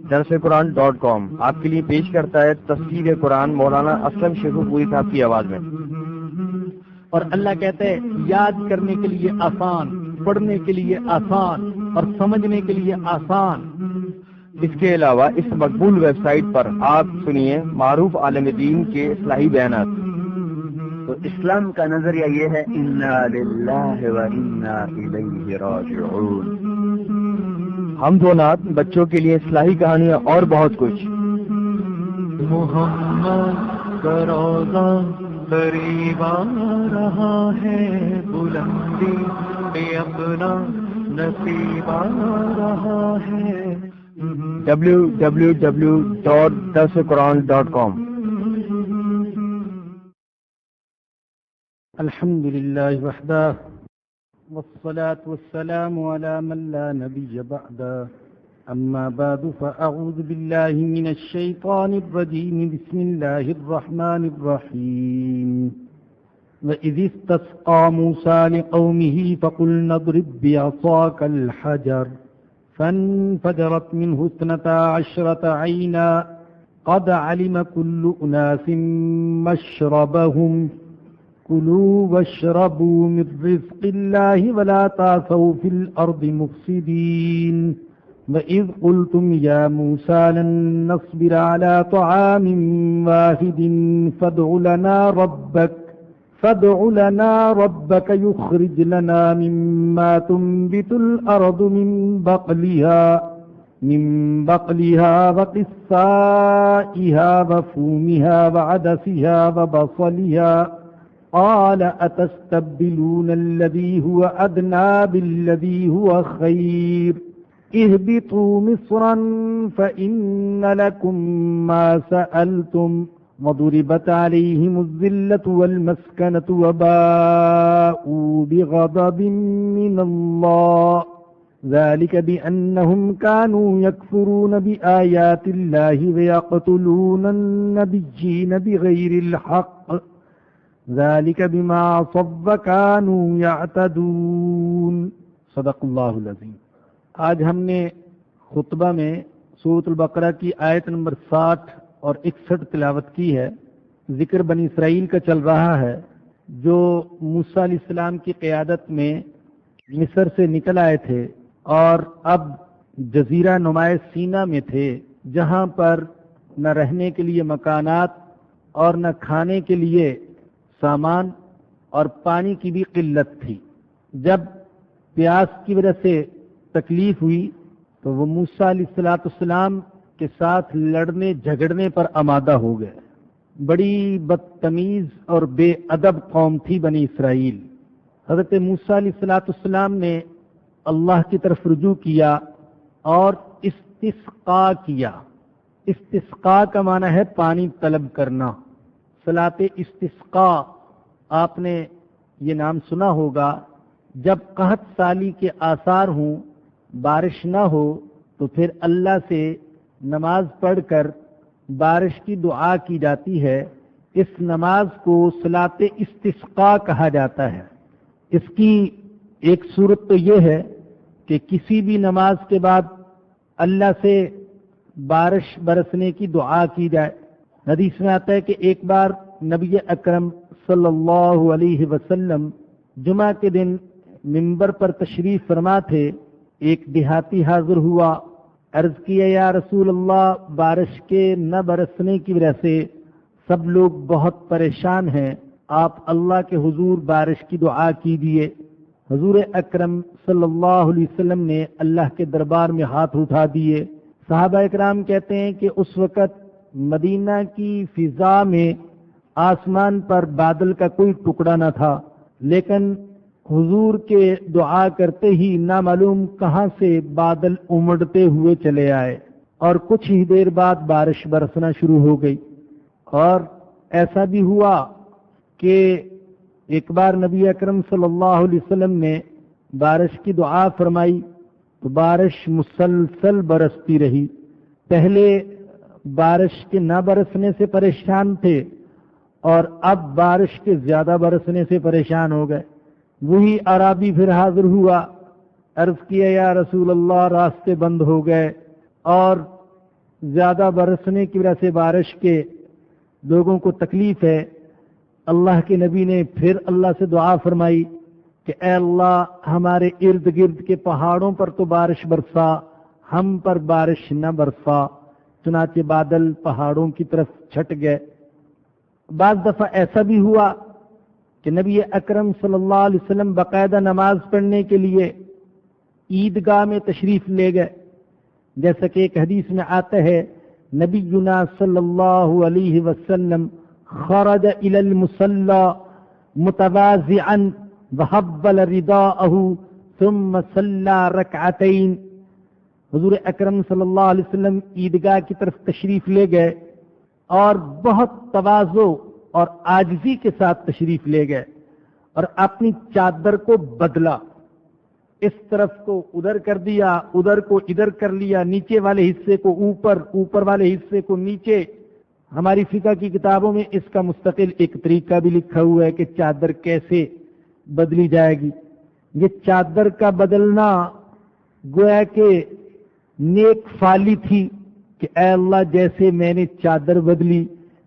درسقرآن.com آپ کے لیے پیش کرتا ہے تفسیر قرآن مولانا اسلم شیخو پوری صاحب کی آواز میں۔ اور اللہ کہتا ہے یاد کرنے کے لیے آسان، پڑھنے کے لیے آسان اور سمجھنے کے لیے آسان۔ اس کے علاوہ اس مقبول ویب سائٹ پر آپ سنیے معروف عالم دین کے اصلاحی بیانات۔ تو اسلام کا نظریہ یہ ہے انا للہ و انا الیہ راجعون۔ حمد و نعت، بچوں کے لیے اصلاحی کہانیاں اور بہت کچھ۔ محمد کا روضہ قریب آ رہا ہے، بلندی پہ اپنا نصیب آ رہا ہے۔ www.درسقرآن.com۔ الحمد للہ وحدہ والصلاة والسلام على من لا نبي بعده، أما بعد فأعوذ بالله من الشيطان الرجيم، بسم الله الرحمن الرحيم۔ وإذ استسقى موسى لقومه فقلنا اضرب بعصاك الحجر فانفجرت منه 12 عينا قد علم كل أناس مشربهم كلوا واشربوا من رزق الله ولا تعثوا في الأرض مفسدين۔ وإذ قلتم يا موسى لن نصبر على طعام واحد فادع لنا ربك يخرج لنا مما تنبت الأرض من بقلها وقثائها وفومها وعدسها وبصلها قال أتستبدلون الذي هو أدنى بالذي هو خير اهبطوا مصرا فإن لكم ما سألتم وضربت عليهم الذلة والمسكنة وباءوا بغضب من الله ذلك بأنهم كانوا يكفرون بآيات الله ويقتلون النبيين بغير الحق ذلك بما عصوا وكانوا يعتدون۔ صدق اللہ العظیم۔ آج ہم نے خطبہ میں سورۃ البقرہ کی آیت نمبر 60 اور 61 تلاوت کی ہے۔ ذکر بنی اسرائیل کا چل رہا ہے جو موسیٰ علیہ السلام کی قیادت میں مصر سے نکل آئے تھے اور اب جزیرہ نمائے سینا میں تھے، جہاں پر نہ رہنے کے لیے مکانات اور نہ کھانے کے لیے سامان اور پانی کی بھی قلت تھی۔ جب پیاس کی وجہ سے تکلیف ہوئی تو وہ موسیٰ علیہ السلام کے ساتھ لڑنے جھگڑنے پر آمادہ ہو گئے۔ بڑی بدتمیز اور بے ادب قوم تھی بنی اسرائیل۔ حضرت موسیٰ علیہ السلام نے اللہ کی طرف رجوع کیا اور استسقاء کیا۔ استسقاء کا معنی ہے پانی طلب کرنا۔ صلاۃ استسقاء آپ نے یہ نام سنا ہوگا۔ جب قحط سالی کے آثار ہوں، بارش نہ ہو، تو پھر اللہ سے نماز پڑھ کر بارش کی دعا کی جاتی ہے۔ اس نماز کو صلاۃ استسقاء کہا جاتا ہے۔ اس کی ایک صورت تو یہ ہے کہ کسی بھی نماز کے بعد اللہ سے بارش برسنے کی دعا کی جائے۔ حدیث میں آتا ہے کہ ایک بار نبی اکرم صلی اللہ علیہ وسلم جمعہ کے دن منبر پر تشریف فرما تھے۔ ایک دیہاتی حاضر ہوا، عرض کیا یا رسول اللہ، بارش کے نہ برسنے کی وجہ سے سب لوگ بہت پریشان ہیں، آپ اللہ کے حضور بارش کی دعا کیجیے۔ حضور اکرم صلی اللہ علیہ وسلم نے اللہ کے دربار میں ہاتھ اٹھا دیے۔ صحابہ اکرام کہتے ہیں کہ اس وقت مدینہ کی فضا میں آسمان پر بادل کا کوئی ٹکڑا نہ تھا، لیکن حضور کے دعا کرتے ہی نامعلوم کہاں سے بادل امڑتے ہوئے چلے آئے اور کچھ ہی دیر بعد بارش برسنا شروع ہو گئی۔ اور ایسا بھی ہوا کہ ایک بار نبی اکرم صلی اللہ علیہ وسلم نے بارش کی دعا فرمائی تو بارش مسلسل برستی رہی۔ پہلے بارش کے نہ برسنے سے پریشان تھے اور اب بارش کے زیادہ برسنے سے پریشان ہو گئے۔ وہی عرابی پھر حاضر ہوا، عرض کیا یا رسول اللہ، راستے بند ہو گئے اور زیادہ برسنے کی وجہ سے بارش کے لوگوں کو تکلیف ہے، اللہ کے نبی نے پھر اللہ سے دعا فرمائی کہ اے اللہ ہمارے ارد گرد کے پہاڑوں پر تو بارش برسا، ہم پر بارش نہ برسا۔ چنانچہ بادل پہاڑوں کی طرف چھٹ گئے۔ بعض دفعہ ایسا بھی ہوا کہ نبی اکرم صلی اللہ علیہ وسلم باقاعدہ نماز پڑھنے کے لیے عیدگاہ میں تشریف لے گئے، جیسا کہ ایک حدیث میں آتا ہے نبینا صلی اللہ علیہ وسلم خرج الى المصلی متواضعا وحبل رداءه ثم صلی رکعتین۔ حضور اکرم صلی اللہ علیہ وسلم عیدگاہ کی طرف تشریف لے گئے اور بہت تواضع اور عاجزی کے ساتھ تشریف لے گئے اور اپنی چادر کو بدلا، اس طرف کو ادھر کر دیا، ادھر کو ادھر کر لیا، نیچے والے حصے کو اوپر، اوپر والے حصے کو نیچے۔ ہماری فقہ کی کتابوں میں اس کا مستقل ایک طریقہ بھی لکھا ہوا ہے کہ چادر کیسے بدلی جائے گی۔ یہ چادر کا بدلنا گویا کہ نیک فالی تھی کہ اے اللہ جیسے میں نے چادر بدلی،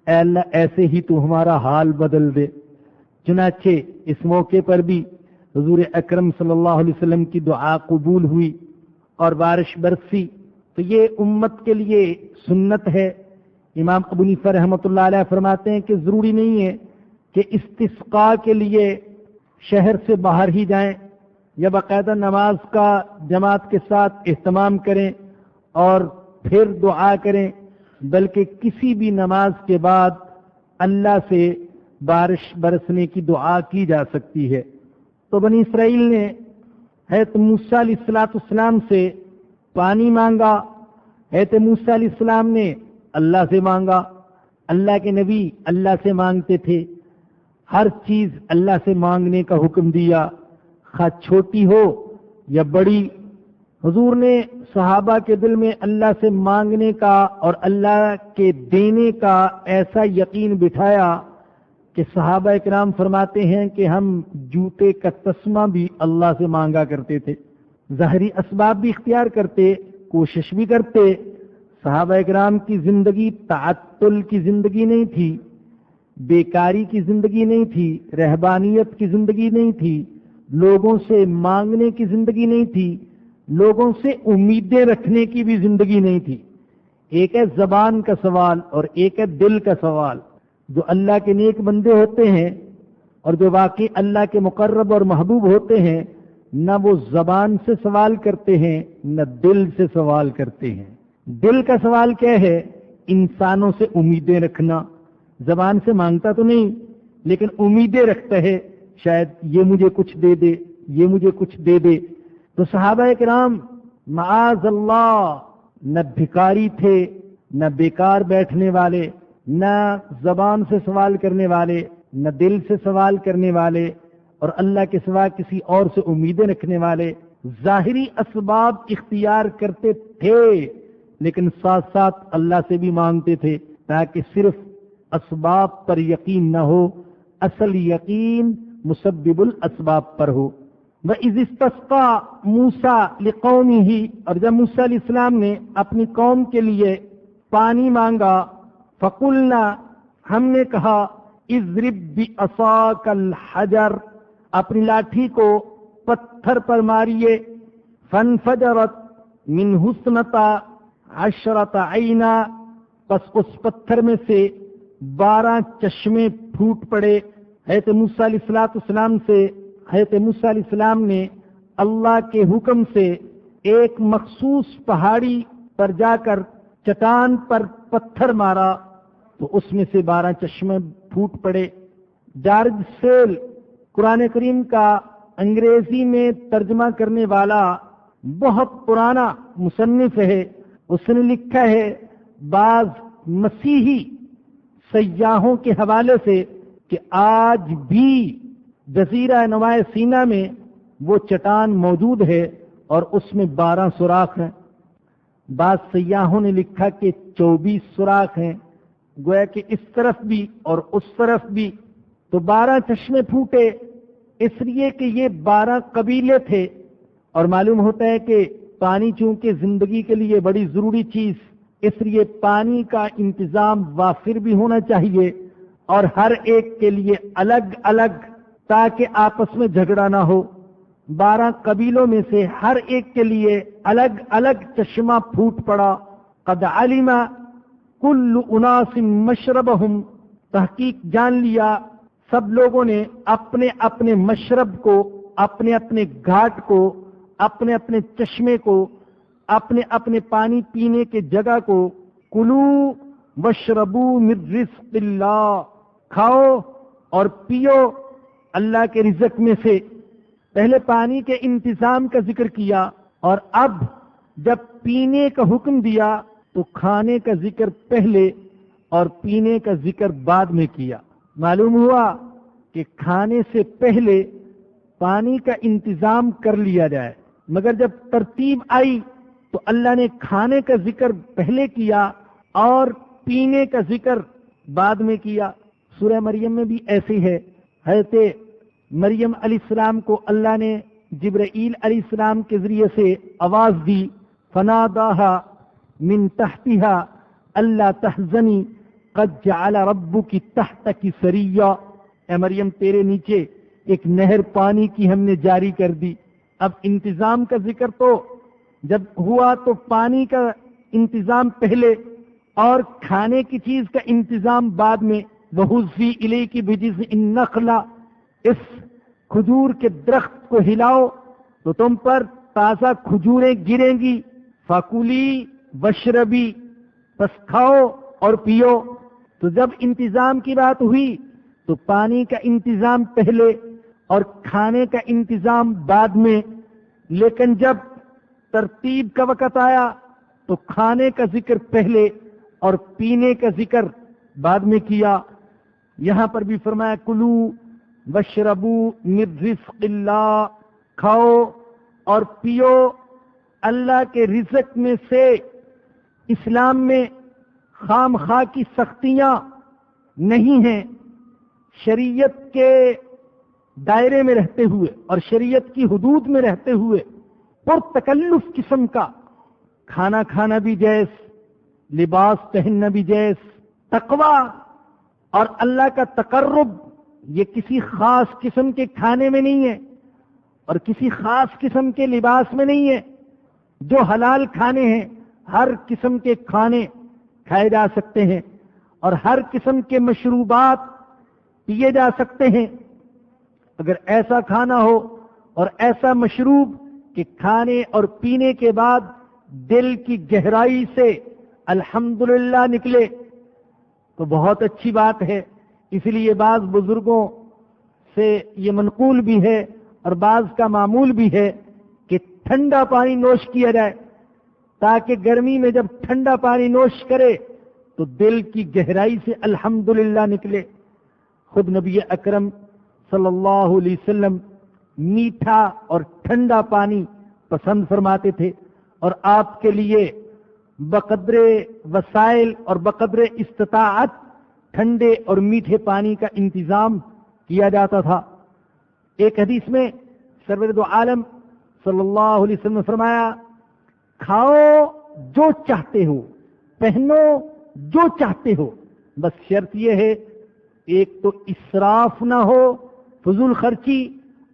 اے اللہ ایسے ہی تو ہمارا حال بدل دے۔ چنانچہ اس موقع پر بھی حضور اکرم صلی اللہ علیہ وسلم کی دعا قبول ہوئی اور بارش برسی۔ تو یہ امت کے لیے سنت ہے۔ امام ابو حنیفہ رحمۃ اللہ علیہ فرماتے ہیں کہ ضروری نہیں ہے کہ استسقاء کے لیے شہر سے باہر ہی جائیں یا باقاعدہ نماز کا جماعت کے ساتھ اہتمام کریں اور پھر دعا کریں، بلکہ کسی بھی نماز کے بعد اللہ سے بارش برسنے کی دعا کی جا سکتی ہے۔ تو بنی اسرائیل نے حضرت موسیٰ علیہ السلام سے پانی مانگا، حضرت موسیٰ علیہ السلام نے اللہ سے مانگا۔ اللہ کے نبی اللہ سے مانگتے تھے، ہر چیز اللہ سے مانگنے کا حکم دیا، خواہ چھوٹی ہو یا بڑی۔ حضور نے صحابہ کے دل میں اللہ سے مانگنے کا اور اللہ کے دینے کا ایسا یقین بٹھایا کہ صحابہ کرام فرماتے ہیں کہ ہم جوتے کا تسمہ بھی اللہ سے مانگا کرتے تھے، ظاہری اسباب بھی اختیار کرتے، کوشش بھی کرتے۔ صحابہ کرام کی زندگی تعطل کی زندگی نہیں تھی، بیکاری کی زندگی نہیں تھی، رہبانیت کی زندگی نہیں تھی، لوگوں سے مانگنے کی زندگی نہیں تھی، لوگوں سے امیدیں رکھنے کی بھی زندگی نہیں تھی۔ ایک ہے زبان کا سوال اور ایک ہے دل کا سوال۔ جو اللہ کے نیک بندے ہوتے ہیں اور جو واقعی اللہ کے مقرب اور محبوب ہوتے ہیں، نہ وہ زبان سے سوال کرتے ہیں نہ دل سے سوال کرتے ہیں۔ دل کا سوال کیا ہے؟ انسانوں سے امیدیں رکھنا۔ زبان سے مانگتا تو نہیں لیکن امیدیں رکھتا ہے، شاید یہ مجھے کچھ دے دے، یہ مجھے کچھ دے دے۔ تو صحابہ کرام معاذ اللہ نہ بھکاری تھے، نہ بیکار بیٹھنے والے، نہ زبان سے سوال کرنے والے، نہ دل سے سوال کرنے والے، اور اللہ کے سوا کسی اور سے امیدیں رکھنے والے۔ ظاہری اسباب اختیار کرتے تھے لیکن ساتھ ساتھ اللہ سے بھی مانگتے تھے تاکہ صرف اسباب پر یقین نہ ہو، اصل یقین مسبب الاسباب پر ہو۔ وَإِذِ اسْتَسْقَىٰ مُوسَىٰ لِقَوْمِهِ، اور جب موسیٰ علیہ السلام نے اپنی قوم کے لیے پانی مانگا، فَقُلْنَا، ہم نے کہا، اضرب بعصاک الحجر، اپنی لاٹھی کو پتھر پر ماریے، فانفجرت منہ اثنتا عشرۃ عینا، پس اس پتھر میں سے 12 چشمے پھوٹ پڑے۔ حضرت موسیٰ علیہ السلام سے حضرت موسیٰ علیہ السلام نے اللہ کے حکم سے ایک مخصوص پہاڑی پر جا کر چٹان پر پتھر مارا تو اس میں سے 12 چشمے پھوٹ پڑے۔ جارج سیل قرآن کریم کا انگریزی میں ترجمہ کرنے والا بہت پرانا مصنف ہے، اس نے لکھا ہے بعض مسیحی سیاحوں کے حوالے سے کہ آج بھی جزیرہ نما سینا میں وہ چٹان موجود ہے اور اس میں 12 سوراخ ہیں۔ بعض سیاحوں نے لکھا کہ 24 سوراخ ہیں، گویا کہ اس طرف بھی اور اس طرف بھی۔ تو 12 چشمے پھوٹے اس لیے کہ یہ 12 قبیلے تھے، اور معلوم ہوتا ہے کہ پانی چونکہ زندگی کے لیے بڑی ضروری چیز اس لیے پانی کا انتظام وافر بھی ہونا چاہیے اور ہر ایک کے لیے الگ الگ، تاکہ آپس میں جھگڑا نہ ہو۔ 12 قبیلوں میں سے ہر ایک کے لیے الگ الگ چشمہ پھوٹ پڑا۔ قد علم کل اناس مشربہم، تحقیق جان لیا سب لوگوں نے اپنے اپنے مشرب کو، اپنے اپنے گھاٹ کو، اپنے اپنے چشمے کو، اپنے اپنے پانی پینے کے جگہ کو۔ کلو واشربو من رزق اللہ، کھاؤ اور پیو اللہ کے رزق میں سے۔ پہلے پانی کے انتظام کا ذکر کیا اور اب جب پینے کا حکم دیا تو کھانے کا ذکر پہلے اور پینے کا ذکر بعد میں کیا۔ معلوم ہوا کہ کھانے سے پہلے پانی کا انتظام کر لیا جائے، مگر جب ترتیب آئی تو اللہ نے کھانے کا ذکر پہلے کیا اور پینے کا ذکر بعد میں کیا۔ سورہ مریم میں بھی ایسے ہے۔ حضرت مریم علیہ السلام کو اللہ نے جبرائیل علیہ السلام کے ذریعے سے آواز دی، فناداہا من تحتہا اللہ تحزنی قد جعل ربک تحتک سریا، اے مریم تیرے نیچے ایک نہر پانی کی ہم نے جاری کر دی۔ اب انتظام کا ذکر تو جب ہوا تو پانی کا انتظام پہلے اور کھانے کی چیز کا انتظام بعد میں۔ وَهُزِّي إِلَيْكِ بِجِذْعِ النَّخْلَةِ، اس کھجور کے درخت کو ہلاؤ تو تم پر تازہ کھجوریں گریں گی۔ فَكُلِي وَاشْرَبِي، پس کھاؤ اور پیو۔ تو جب انتظام کی بات ہوئی تو پانی کا انتظام پہلے اور کھانے کا انتظام بعد میں، لیکن جب ترتیب کا وقت آیا تو کھانے کا ذکر پہلے اور پینے کا ذکر بعد میں کیا۔ یہاں پر بھی فرمایا کلو واشربو من رزق اللہ، کھاؤ اور پیو اللہ کے رزق میں سے۔ اسلام میں خام خواہ کی سختیاں نہیں ہیں، شریعت کے دائرے میں رہتے ہوئے اور شریعت کی حدود میں رہتے ہوئے پرتکلف قسم کا کھانا کھانا بھی جائز، لباس پہننا بھی جائز۔ تقوی اور اللہ کا تقرب یہ کسی خاص قسم کے کھانے میں نہیں ہے اور کسی خاص قسم کے لباس میں نہیں ہے۔ جو حلال کھانے ہیں، ہر قسم کے کھانے کھائے جا سکتے ہیں اور ہر قسم کے مشروبات پیے جا سکتے ہیں۔ اگر ایسا کھانا ہو اور ایسا مشروب کہ کھانے اور پینے کے بعد دل کی گہرائی سے الحمدللہ نکلے تو بہت اچھی بات ہے۔ اس لیے بعض بزرگوں سے یہ منقول بھی ہے اور بعض کا معمول بھی ہے کہ ٹھنڈا پانی نوش کیا جائے تاکہ گرمی میں جب ٹھنڈا پانی نوش کرے تو دل کی گہرائی سے الحمدللہ نکلے۔ خود نبی اکرم صلی اللہ علیہ وسلم میٹھا اور ٹھنڈا پانی پسند فرماتے تھے اور آپ کے لیے بقدر وسائل اور بقدر استطاعت ٹھنڈے اور میٹھے پانی کا انتظام کیا جاتا تھا۔ ایک حدیث میں سرور دو عالم صلی اللہ علیہ وسلم نے فرمایا، کھاؤ جو چاہتے ہو، پہنو جو چاہتے ہو، بس شرط یہ ہے ایک تو اسراف نہ ہو، فضول خرچی،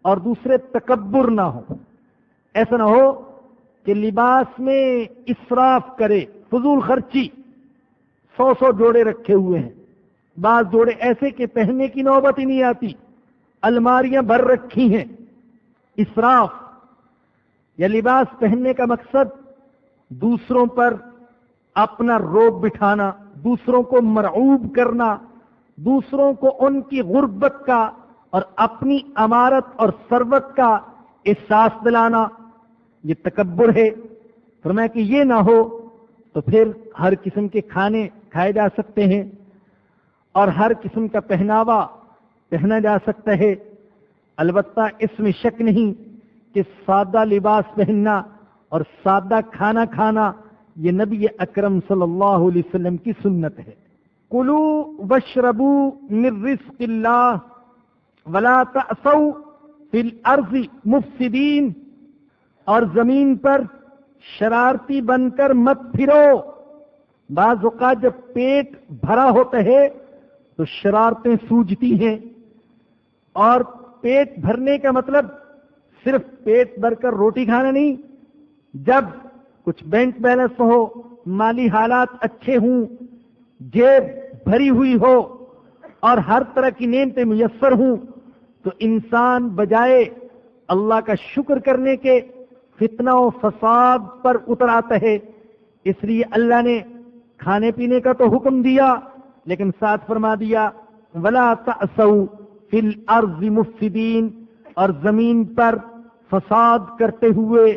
اور دوسرے تکبر نہ ہو۔ ایسا نہ ہو کہ لباس میں اسراف کرے، فضول خرچی، 100 جوڑے رکھے ہوئے ہیں، بعض جوڑے ایسے کہ پہننے کی نوبت ہی نہیں آتی، الماریاں بھر رکھی ہیں۔ اسراف یا لباس پہننے کا مقصد دوسروں پر اپنا روب بٹھانا، دوسروں کو مرعوب کرنا، دوسروں کو ان کی غربت کا اور اپنی امارت اور ثروت کا احساس دلانا، یہ تکبر ہے۔ فرمایا کہ یہ نہ ہو تو پھر ہر قسم کے کھانے کھائے جا سکتے ہیں اور ہر قسم کا پہناوا پہنا جا سکتا ہے۔ البتہ اس میں شک نہیں کہ سادہ لباس پہننا اور سادہ کھانا کھانا یہ نبی اکرم صلی اللہ علیہ وسلم کی سنت ہے۔ کلو واشربو من رزق اللہ ولا تعصوا فی الارض مفسدین، اور زمین پر شرارتی بن کر مت پھرو، بعض اوقات جب پیٹ بھرا ہوتا ہے تو شرارتیں سوجتی ہیں، اور پیٹ بھرنے کا مطلب صرف پیٹ بھر کر روٹی کھانا نہیں، جب کچھ بینک بیلنس ہو، مالی حالات اچھے ہوں، جیب بھری ہوئی ہو اور ہر طرح کی نعمتیں میسر ہوں، تو انسان بجائے اللہ کا شکر کرنے کے فتنہ و فساد پر اتر آتا ہے۔ اس لیے اللہ نے کھانے پینے کا تو حکم دیا، لیکن ساتھ فرما دیا وَلَا تَأْسَوْا فِي الْأَرْضِ مُفْسِدِينَ، اور زمین پر فساد کرتے ہوئے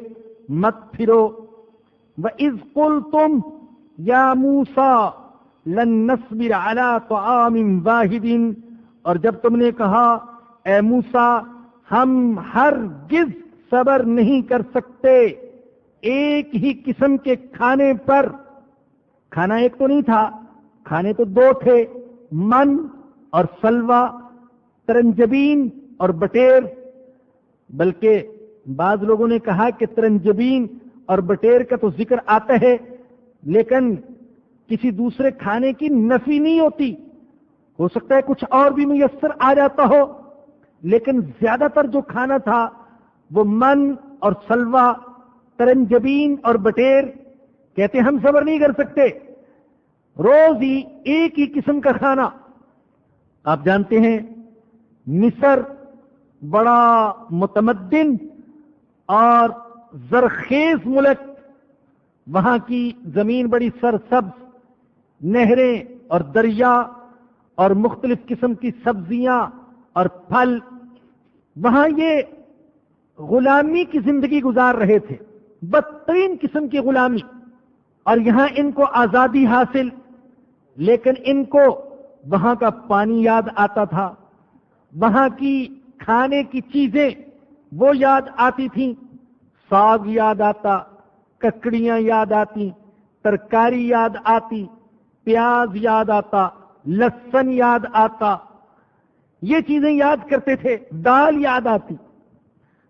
مت پھرو۔ وَإِذْ قُلْتُمْ يَا مُوسَىٰ لَن نَّصْبِرَ عَلَىٰ طَعَامٍ وَاحِدٍ، اور جب تم نے کہا اے موسیٰ ہم ہرگز صبر نہیں کر سکتے ایک ہی قسم کے کھانے پر۔ کھانا ایک تو نہیں تھا، کھانے تو دو تھے، من اور سلوا، ترنجبین اور بٹیر۔ بلکہ بعض لوگوں نے کہا کہ ترنجبین اور بٹیر کا تو ذکر آتا ہے، لیکن کسی دوسرے کھانے کی نفی نہیں ہوتی، ہو سکتا ہے کچھ اور بھی میسر آ جاتا ہو، لیکن زیادہ تر جو کھانا تھا وہ من اور سلوا، ترنجبین اور بٹیر۔ کہتے ہم صبر نہیں کر سکتے روز ہی ایک ہی قسم کا کھانا۔ آپ جانتے ہیں مصر بڑا متمدن اور زرخیز ملک، وہاں کی زمین بڑی سرسبز، نہریں اور دریا اور مختلف قسم کی سبزیاں اور پھل، وہاں یہ غلامی کی زندگی گزار رہے تھے، بدترین قسم کی غلامی، اور یہاں ان کو آزادی حاصل، لیکن ان کو وہاں کا پانی یاد آتا تھا، وہاں کی کھانے کی چیزیں وہ یاد آتی تھیں، ساگ یاد آتا، ککڑیاں یاد آتی، ترکاری یاد آتی، پیاز یاد آتا، لہسن یاد آتا، یہ چیزیں یاد کرتے تھے، دال یاد آتی،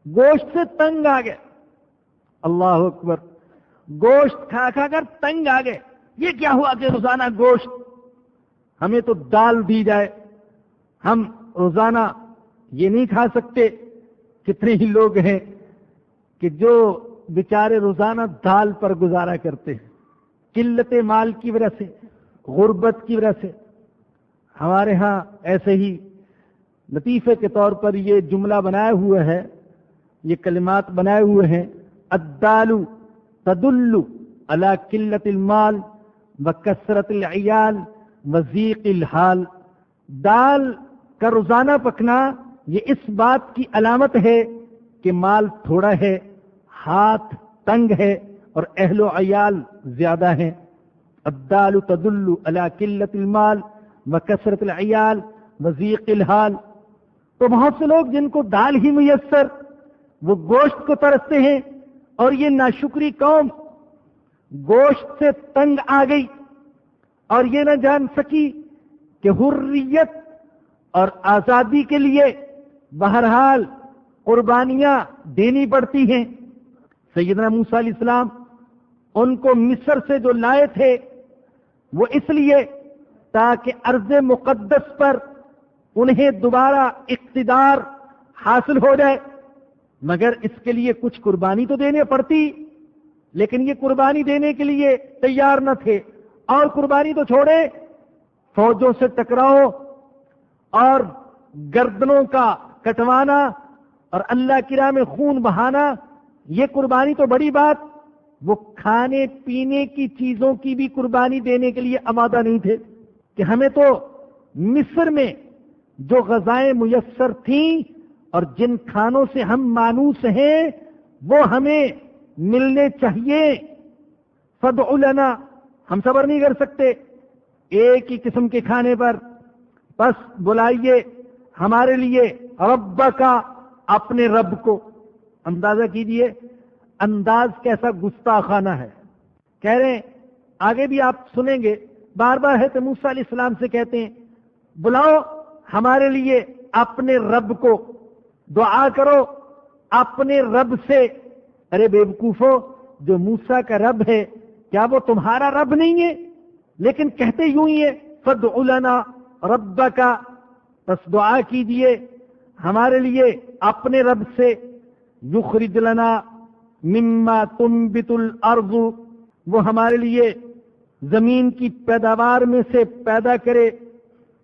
گوشت سے تنگ آ گئے، اللہ اکبر، گوشت کھا کھا کر تنگ آ گئے۔ یہ کیا ہوا کہ روزانہ گوشت، ہمیں تو دال دی جائے، ہم روزانہ یہ نہیں کھا سکتے۔ کتنے ہی لوگ ہیں کہ جو بیچارے روزانہ دال پر گزارا کرتے ہیں، قلت مال کی وجہ سے، غربت کی وجہ سے۔ ہمارے ہاں ایسے ہی لطیفے کے طور پر یہ جملہ بنائے ہوئے ہے، یہ کلمات بنائے ہوئے ہیں، الدال تدل علی قلت المال وکثرت العیال وضیق الحال۔ دال کا روزانہ پکنا یہ اس بات کی علامت ہے کہ مال تھوڑا ہے، ہاتھ تنگ ہے اور اہل و عیال زیادہ ہیں۔ الدال تدل علی قلت المال وکثرت العیال وضیق الحال۔ تو بہت سے لوگ جن کو دال ہی میسر، وہ گوشت کو ترستے ہیں، اور یہ ناشکری قوم گوشت سے تنگ آ گئی اور یہ نہ جان سکی کہ حریت اور آزادی کے لیے بہرحال قربانیاں دینی پڑتی ہیں۔ سیدنا موسیٰ علیہ السلام ان کو مصر سے جو لائے تھے وہ اس لیے تاکہ ارض مقدس پر انہیں دوبارہ اقتدار حاصل ہو جائے، مگر اس کے لیے کچھ قربانی تو دینے پڑتی، لیکن یہ قربانی دینے کے لیے تیار نہ تھے۔ اور قربانی تو چھوڑے، فوجوں سے ٹکراؤ اور گردنوں کا کٹوانا اور اللہ کی راہ میں خون بہانا، یہ قربانی تو بڑی بات، وہ کھانے پینے کی چیزوں کی بھی قربانی دینے کے لیے آمادہ نہیں تھے کہ ہمیں تو مصر میں جو غذائیں میسر تھیں اور جن کھانوں سے ہم مانوس ہیں وہ ہمیں ملنے چاہیے۔ فادع لنا، ہم صبر نہیں کر سکتے ایک ہی قسم کے کھانے پر، بس بلائیے ہمارے لیے ربک، اپنے رب کو۔ اندازہ کیجئے انداز کیسا گستاخانہ ہے۔ کہہ رہے ہیں، آگے بھی آپ سنیں گے، بار بار ہے تو موسیٰ علیہ السلام سے کہتے ہیں بلاؤ ہمارے لیے اپنے رب کو، دعا کرو اپنے رب سے۔ ارے بے وقوفو، جو موسیٰ کا رب ہے کیا وہ تمہارا رب نہیں ہے؟ لیکن کہتے یوں ہی ہے فادع لنا ربک، بس دعا کیجئے ہمارے لیے اپنے رب سے، یخرج لنا مما تنبت الارض، وہ ہمارے لیے زمین کی پیداوار میں سے پیدا کرے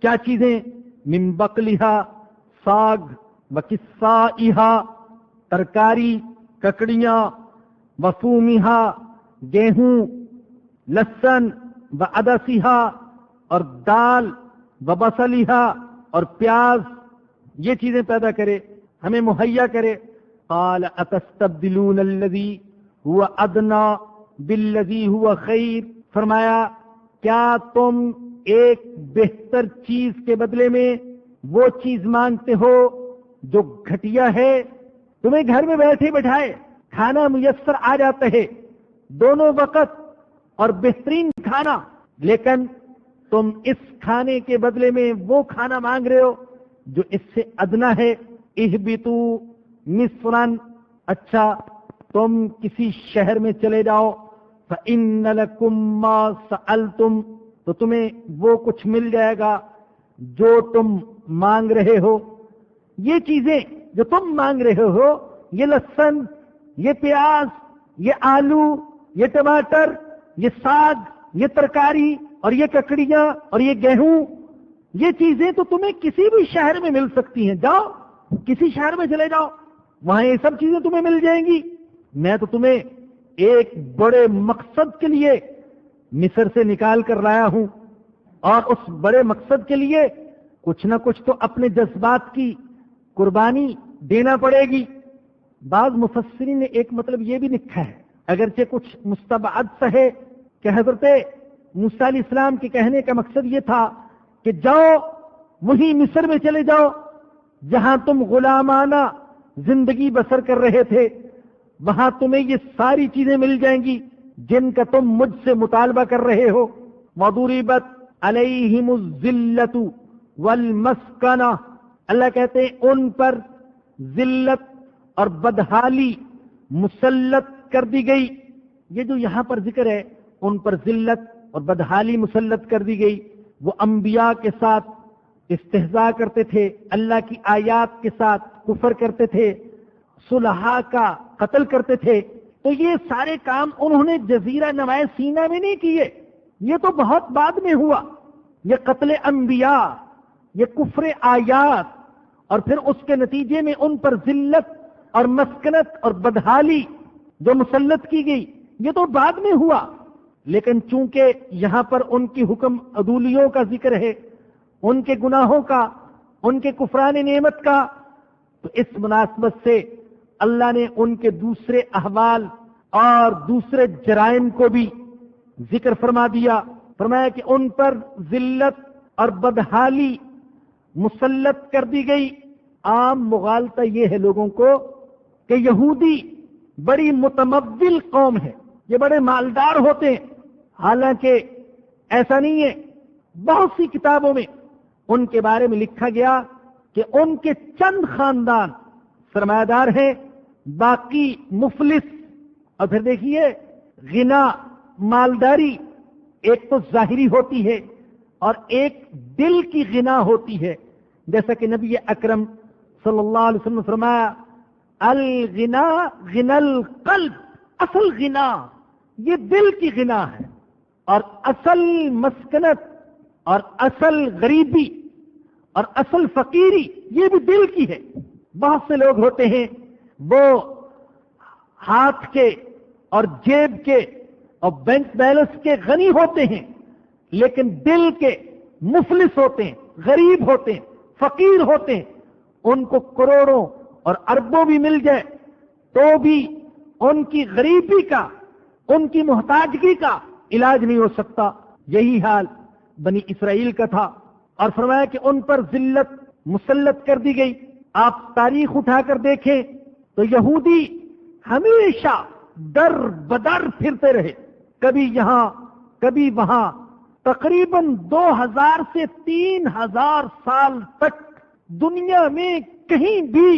کیا چیزیں، من بقلھا ساگ، وکسائھا ترکاری ککڑیاں، وفومھا گیہوں، لہسن، وعدسھا اور دال، وبصلھا اور پیاز، یہ چیزیں پیدا کرے، ہمیں مہیا کرے۔ قال اتستبدلون الذی هو ادنی بالذی هو خیر، فرمایا کیا تم ایک بہتر چیز کے بدلے میں وہ چیز مانگتے ہو جو گھٹیا ہے؟ تمہیں گھر میں بیٹھے بٹھائے کھانا میسر آ جاتا ہے دونوں وقت اور بہترین کھانا، لیکن تم اس کھانے کے بدلے میں وہ کھانا مانگ رہے ہو جو اس سے ادنا ہے۔ اہبطوا مصرا، اچھا تم کسی شہر میں چلے جاؤ، فإن لکم ما سألتم، تو تمہیں وہ کچھ مل جائے گا جو تم مانگ رہے ہو۔ یہ چیزیں جو تم مانگ رہے ہو، یہ لہسن، یہ پیاز، یہ آلو، یہ ٹماٹر، یہ ساگ، یہ ترکاری اور یہ ککڑیاں اور یہ گیہوں، یہ چیزیں تو تمہیں کسی بھی شہر میں مل سکتی ہیں۔ جاؤ کسی شہر میں چلے جاؤ، وہاں یہ سب چیزیں تمہیں مل جائیں گی۔ میں تو تمہیں ایک بڑے مقصد کے لیے مصر سے نکال کر لایا ہوں، اور اس بڑے مقصد کے لیے کچھ نہ کچھ تو اپنے جذبات کی قربانی دینا پڑے گی۔ بعض مفسرین نے ایک مطلب یہ بھی لکھا ہے، اگرچہ کچھ مستبعد سا ہے، کہ حضرت موسیٰ علیہ السلام کے کہنے کا مقصد یہ تھا کہ جاؤ وہی مصر میں چلے جاؤ جہاں تم غلامانہ زندگی بسر کر رہے تھے، وہاں تمہیں یہ ساری چیزیں مل جائیں گی جن کا تم مجھ سے مطالبہ کر رہے ہو۔ وَضُرِبَتْ عَلَيْهِمُ الذِّلَّةُ وَالْمَسْكَنَةُ، اللہ کہتے ہیں ان پر ذلت اور بدحالی مسلط کر دی گئی۔ یہ جو یہاں پر ذکر ہے ان پر ذلت اور بدحالی مسلط کر دی گئی۔ وہ انبیاء کے ساتھ استہزاء کرتے تھے، اللہ کی آیات کے ساتھ کفر کرتے تھے، صلحاء کا قتل کرتے تھے، تو یہ سارے کام انہوں نے جزیرہ نمائے سینا میں نہیں کیے، یہ تو بہت بعد میں ہوا۔ یہ قتل انبیاء، یہ کفر آیات، اور پھر اس کے نتیجے میں ان پر ذلت اور مسکنت اور بدحالی جو مسلط کی گئی، یہ تو بعد میں ہوا۔ لیکن چونکہ یہاں پر ان کی حکم عدولیوں کا ذکر ہے، ان کے گناہوں کا، ان کے کفران نعمت کا، تو اس مناسبت سے اللہ نے ان کے دوسرے احوال اور دوسرے جرائم کو بھی ذکر فرما دیا۔ فرمایا کہ ان پر ذلت اور بدحالی مسلط کر دی گئی۔ عام مغالطہ یہ ہے لوگوں کو کہ یہودی بڑی متمول قوم ہے، یہ بڑے مالدار ہوتے ہیں، حالانکہ ایسا نہیں ہے۔ بہت سی کتابوں میں ان کے بارے میں لکھا گیا کہ ان کے چند خاندان سرمایہ دار ہیں، باقی مفلس۔ اور پھر دیکھیے غنا، مالداری ایک تو ظاہری ہوتی ہے اور ایک دل کی غنا ہوتی ہے، جیسا کہ نبی اکرم صلی اللہ علیہ وسلم نے فرمایا الغنا غنا القلب، اصل غنا یہ دل کی غنا ہے، اور اصل مسکنت اور اصل غریبی اور اصل فقیری یہ بھی دل کی ہے۔ بہت سے لوگ ہوتے ہیں وہ ہاتھ کے اور جیب کے اور بینک بیلنس کے غنی ہوتے ہیں، لیکن دل کے مفلس ہوتے ہیں، غریب ہوتے ہیں، فقیر ہوتے ہیں۔ ان کو کروڑوں اور اربوں بھی مل جائے تو بھی ان کی غریبی کا، ان کی محتاجگی کا علاج نہیں ہو سکتا۔ یہی حال بنی اسرائیل کا تھا، اور فرمایا کہ ان پر ذلت مسلط کر دی گئی۔ آپ تاریخ اٹھا کر دیکھیں تو یہودی ہمیشہ در بدر پھرتے رہے، کبھی یہاں کبھی وہاں، تقریباً 2000 سے 3000 سال تک دنیا میں کہیں بھی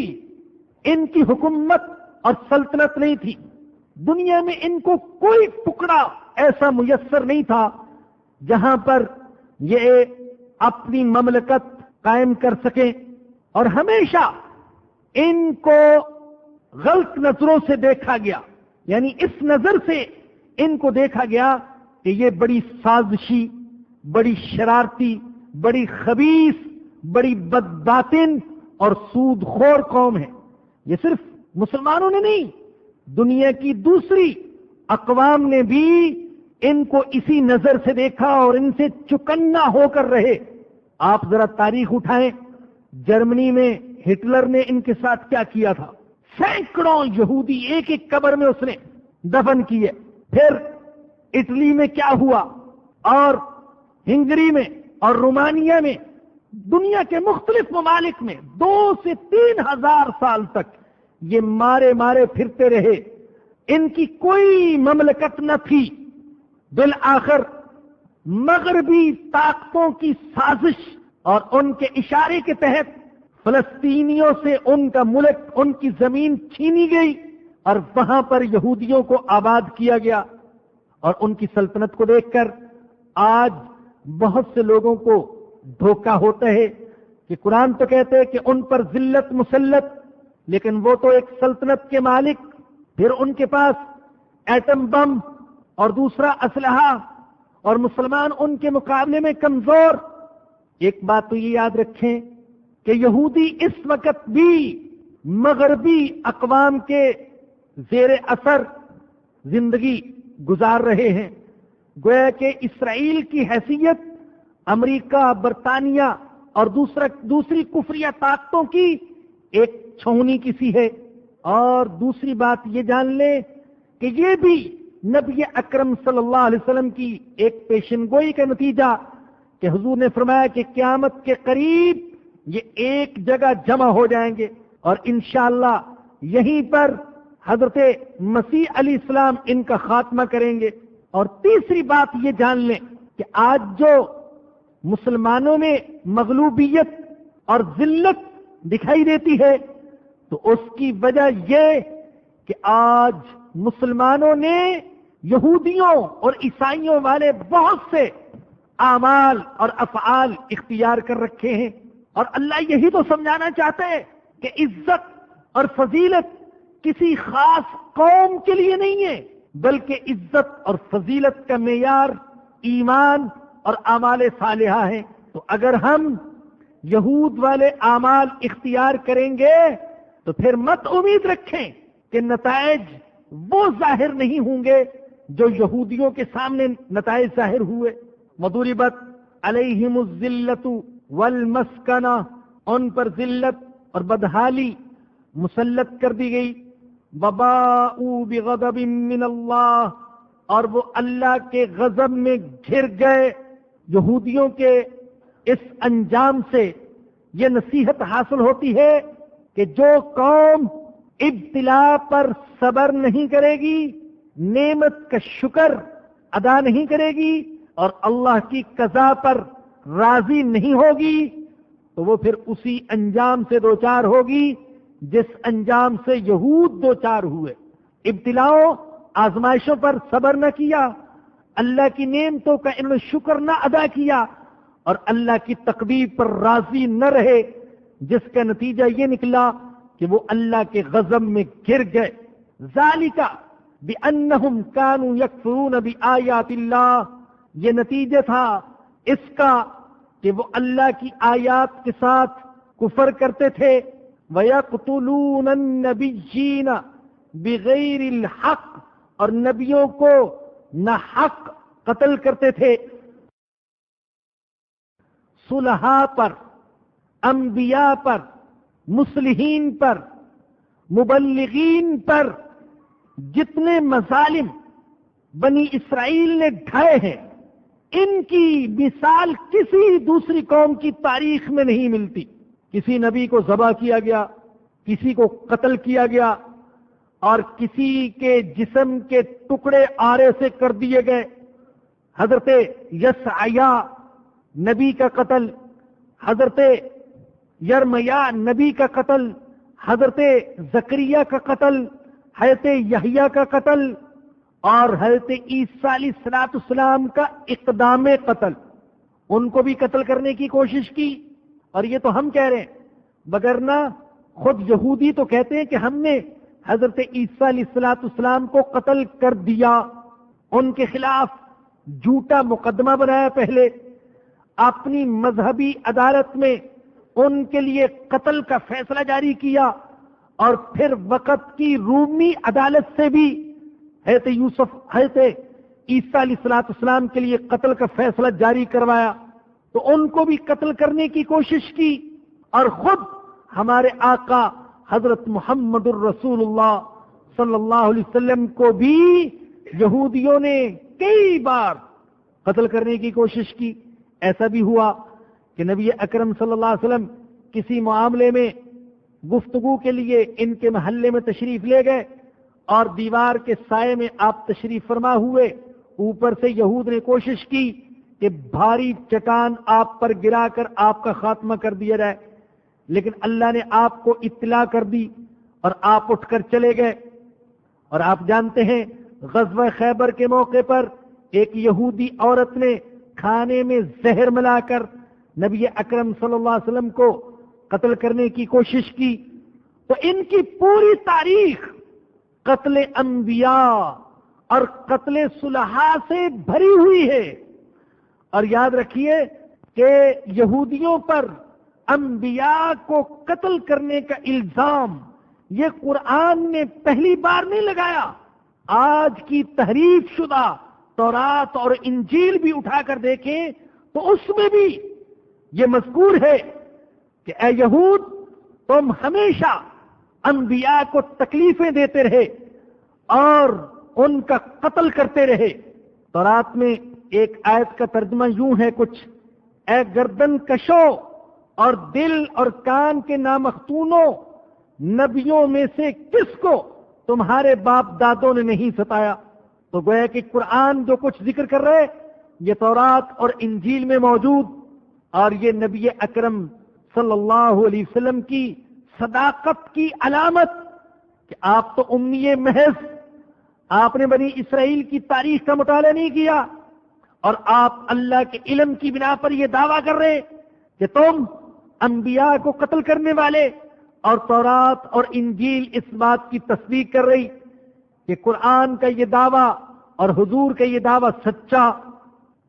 ان کی حکومت اور سلطنت نہیں تھی۔ دنیا میں ان کو کوئی ٹکڑا ایسا میسر نہیں تھا جہاں پر یہ اپنی مملکت قائم کر سکیں، اور ہمیشہ ان کو غلط نظروں سے دیکھا گیا، یعنی اس نظر سے ان کو دیکھا گیا کہ یہ بڑی سازشی، بڑی شرارتی، بڑی خبیث، بڑی بدباطن اور سود خور قوم ہے۔ یہ صرف مسلمانوں نے نہیں، دنیا کی دوسری اقوام نے بھی ان کو اسی نظر سے دیکھا اور ان سے چکنا ہو کر رہے۔ آپ ذرا تاریخ اٹھائیں، جرمنی میں ہٹلر نے ان کے ساتھ کیا کیا تھا؟ سینکڑوں یہودی ایک ایک قبر میں اس نے دفن کیے۔ پھر اٹلی میں کیا ہوا، اور ہنگری میں اور رومانیہ میں، دنیا کے مختلف ممالک میں 2 سے 3 ہزار سال تک یہ مارے مارے پھرتے رہے۔ ان کی کوئی مملکت نہ تھی۔ بالآخر مغربی طاقتوں کی سازش اور ان کے اشارے کے تحت فلسطینیوں سے ان کا ملک، ان کی زمین چھینی گئی اور وہاں پر یہودیوں کو آباد کیا گیا۔ اور ان کی سلطنت کو دیکھ کر آج بہت سے لوگوں کو دھوکہ ہوتا ہے کہ قرآن تو کہتے ہیں کہ ان پر ذلت مسلط، لیکن وہ تو ایک سلطنت کے مالک، پھر ان کے پاس ایٹم بم اور دوسرا اسلحہ، اور مسلمان ان کے مقابلے میں کمزور۔ ایک بات تو یہ یاد رکھیں کہ یہودی اس وقت بھی مغربی اقوام کے زیر اثر زندگی گزار رہے ہیں۔ گویا کہ اسرائیل کی حیثیت امریکہ، برطانیہ اور دوسری کفریہ طاقتوں کی ایک چھونی کسی ہے۔ اور دوسری بات یہ جان لیں کہ یہ بھی نبی اکرم صلی اللہ علیہ وسلم کی ایک پیشن گوئی کا نتیجہ کہ حضور نے فرمایا کہ قیامت کے قریب یہ ایک جگہ جمع ہو جائیں گے، اور انشاءاللہ یہیں پر حضرت مسیح علیہ السلام ان کا خاتمہ کریں گے۔ اور تیسری بات یہ جان لیں کہ آج جو مسلمانوں میں مغلوبیت اور ذلت دکھائی دیتی ہے تو اس کی وجہ یہ کہ آج مسلمانوں نے یہودیوں اور عیسائیوں والے بہت سے اعمال اور افعال اختیار کر رکھے ہیں۔ اور اللہ یہی تو سمجھانا چاہتا ہے کہ عزت اور فضیلت کسی خاص قوم کے لیے نہیں ہے، بلکہ عزت اور فضیلت کا معیار ایمان اور اعمال صالحہ ہیں۔ تو اگر ہم یہود والے اعمال اختیار کریں گے تو پھر مت امید رکھیں کہ نتائج وہ ظاہر نہیں ہوں گے جو یہودیوں کے سامنے نتائج ظاہر ہوئے۔ وضربت علیہم الذلۃ والمسکنہ، ان پر ذلت اور بدحالی مسلط کر دی گئی۔ وباءوا بغضب من اللہ، اور وہ اللہ کے غضب میں گھر گئے۔ یہودیوں کے اس انجام سے یہ نصیحت حاصل ہوتی ہے کہ جو قوم ابتلا پر صبر نہیں کرے گی، نعمت کا شکر ادا نہیں کرے گی اور اللہ کی قضا پر راضی نہیں ہوگی، تو وہ پھر اسی انجام سے دوچار ہوگی جس انجام سے یہود دوچار ہوئے۔ ابتلاؤں، آزمائشوں پر صبر نہ کیا، اللہ کی نعمتوں کا انہوں نے شکر نہ ادا کیا اور اللہ کی تقدیر پر راضی نہ رہے، جس کا نتیجہ یہ نکلا کہ وہ اللہ کے غضب میں گر گئے۔ ذالک بأنہم کانوا یکفرون بآیات اللہ، یہ نتیجہ تھا اس کا کہ وہ اللہ کی آیات کے ساتھ کفر کرتے تھے۔ وَيَقْتُلُونَ النَّبِيِّينَ بِغَيْرِ الْحَقِّ، اور نبیوں کو نہ حق قتل کرتے تھے۔ صلحاء پر، انبیاء پر، مصلحین پر، مبلغین پر جتنے مظالم بنی اسرائیل نے ڈھائے ہیں، ان کی مثال کسی دوسری قوم کی تاریخ میں نہیں ملتی۔ کسی نبی کو ذبح کیا گیا، کسی کو قتل کیا گیا، اور کسی کے جسم کے ٹکڑے آرے سے کر دیے گئے۔ حضرت یسعیا نبی کا قتل، حضرت یرمیا نبی کا قتل، حضرت زکریا کا قتل، حضرت یحییٰ کا قتل، اور حضرت عیسیٰ علیہ السلام کا اقدام قتل، ان کو بھی قتل کرنے کی کوشش کی. اور یہ تو ہم کہہ رہے ہیں، وگرنہ خود یہودی تو کہتے ہیں کہ ہم نے حضرت عیسیٰ علیہ السلام کو قتل کر دیا. ان کے خلاف جھوٹا مقدمہ بنایا، پہلے اپنی مذہبی عدالت میں ان کے لیے قتل کا فیصلہ جاری کیا، اور پھر وقت کی رومی عدالت سے بھی حضرت عیسیٰ علیہ السلام کے لیے قتل کا فیصلہ جاری کروایا. تو ان کو بھی قتل کرنے کی کوشش کی، اور خود ہمارے آقا حضرت محمد الرسول اللہ صلی اللہ علیہ وسلم کو بھی یہودیوں نے کئی بار قتل کرنے کی کوشش کی. ایسا بھی ہوا کہ نبی اکرم صلی اللہ علیہ وسلم کسی معاملے میں گفتگو کے لیے ان کے محلے میں تشریف لے گئے، اور دیوار کے سائے میں آپ تشریف فرما ہوئے. اوپر سے یہود نے کوشش کی کہ بھاری چٹان آپ پر گرا کر آپ کا خاتمہ کر دیا جائے، لیکن اللہ نے آپ کو اطلاع کر دی اور آپ اٹھ کر چلے گئے. اور آپ جانتے ہیں غزوہ خیبر کے موقع پر ایک یہودی عورت نے کھانے میں زہر ملا کر نبی اکرم صلی اللہ علیہ وسلم کو قتل کرنے کی کوشش کی. تو ان کی پوری تاریخ قتل انبیاء اور قتل صلحاء سے بھری ہوئی ہے. اور یاد رکھیے کہ یہودیوں پر انبیاء کو قتل کرنے کا الزام یہ قرآن نے پہلی بار نہیں لگایا. آج کی تحریف شدہ تورات اور انجیل بھی اٹھا کر دیکھیں تو اس میں بھی یہ مذکور ہے کہ اے یہود، تم ہمیشہ انبیاء کو تکلیفیں دیتے رہے اور ان کا قتل کرتے رہے. تورات میں ایک آیت کا ترجمہ یوں ہے کچھ: اے گردن کشو اور دل اور کان کے نامختونوں، نبیوں میں سے کس کو تمہارے باپ دادوں نے نہیں ستایا. تو گویا کہ قرآن جو کچھ ذکر کر رہے یہ تورات اور انجیل میں موجود، اور یہ نبی اکرم صلی اللہ علیہ وسلم کی صداقت کی علامت کہ آپ تو امی محض، آپ نے بنی اسرائیل کی تاریخ کا مطالعہ نہیں کیا، اور آپ اللہ کے علم کی بنا پر یہ دعویٰ کر رہے کہ تم انبیاء کو قتل کرنے والے، اور تورات اور انجیل اس بات کی تصدیق کر رہی کہ قرآن کا یہ دعویٰ اور حضور کا یہ دعویٰ سچا.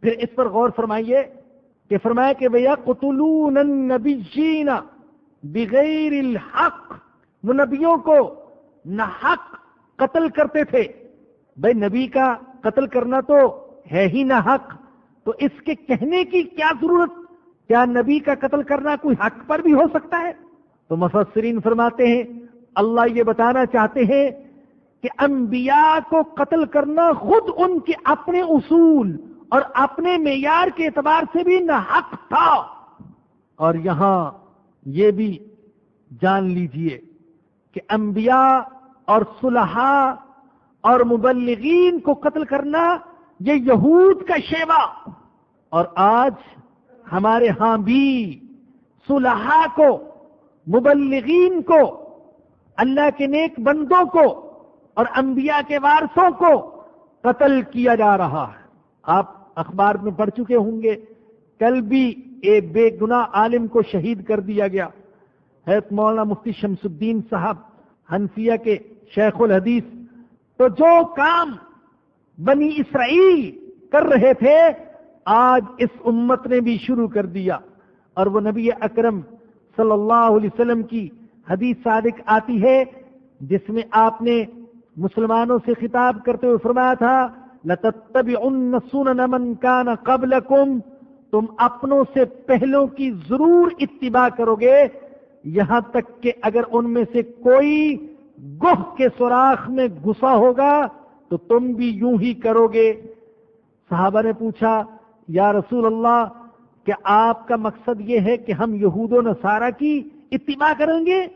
پھر اس پر غور فرمائیے کہ فرمایا کہ وَيَقْتُلُونَ النَّبِيِّينَ بِغَيْرِ الْحَقِّ، وہ نبیوں کو نہ حق قتل کرتے تھے. بھائی نبی کا قتل کرنا تو ہے ہی نہ حق، تو اس کے کہنے کی کیا ضرورت؟ کیا نبی کا قتل کرنا کوئی حق پر بھی ہو سکتا ہے؟ تو مفسرین فرماتے ہیں اللہ یہ بتانا چاہتے ہیں کہ انبیاء کو قتل کرنا خود ان کے اپنے اصول اور اپنے معیار کے اعتبار سے بھی نہ حق تھا. اور یہاں یہ بھی جان لیجئے کہ انبیاء اور صلحاء اور مبلغین کو قتل کرنا یہ یہود کا شیوا، اور آج ہمارے ہاں بھی صلحاء کو، مبلغین کو، اللہ کے نیک بندوں کو اور انبیاء کے وارثوں کو قتل کیا جا رہا ہے. آپ اخبار میں پڑھ چکے ہوں گے، کل بھی ایک بے گناہ عالم کو شہید کر دیا گیا. حضرت مولانا مفتی شمس الدین صاحب حنفیہ کے شیخ الحدیث. تو جو کام بنی اسرائیل کر رہے تھے آج اس امت نے بھی شروع کر دیا. اور وہ نبی اکرم صلی اللہ علیہ وسلم کی حدیث صادق آتی ہے جس میں آپ نے مسلمانوں سے خطاب کرتے ہوئے فرمایا تھا لَتَتَّبِعُنَّ سُنَنَ مَنْ كَانَ قَبْلَكُمْ، تم اپنوں سے پہلوں کی ضرور اتباع کرو گے، یہاں تک کہ اگر ان میں سے کوئی گوہ کے سوراخ میں گھسا ہوگا تو تم بھی یوں ہی کرو گے. صحابہ نے پوچھا یا رسول اللہ، کہ آپ کا مقصد یہ ہے کہ ہم یہود و نصارہ کی اتباع کریں گے؟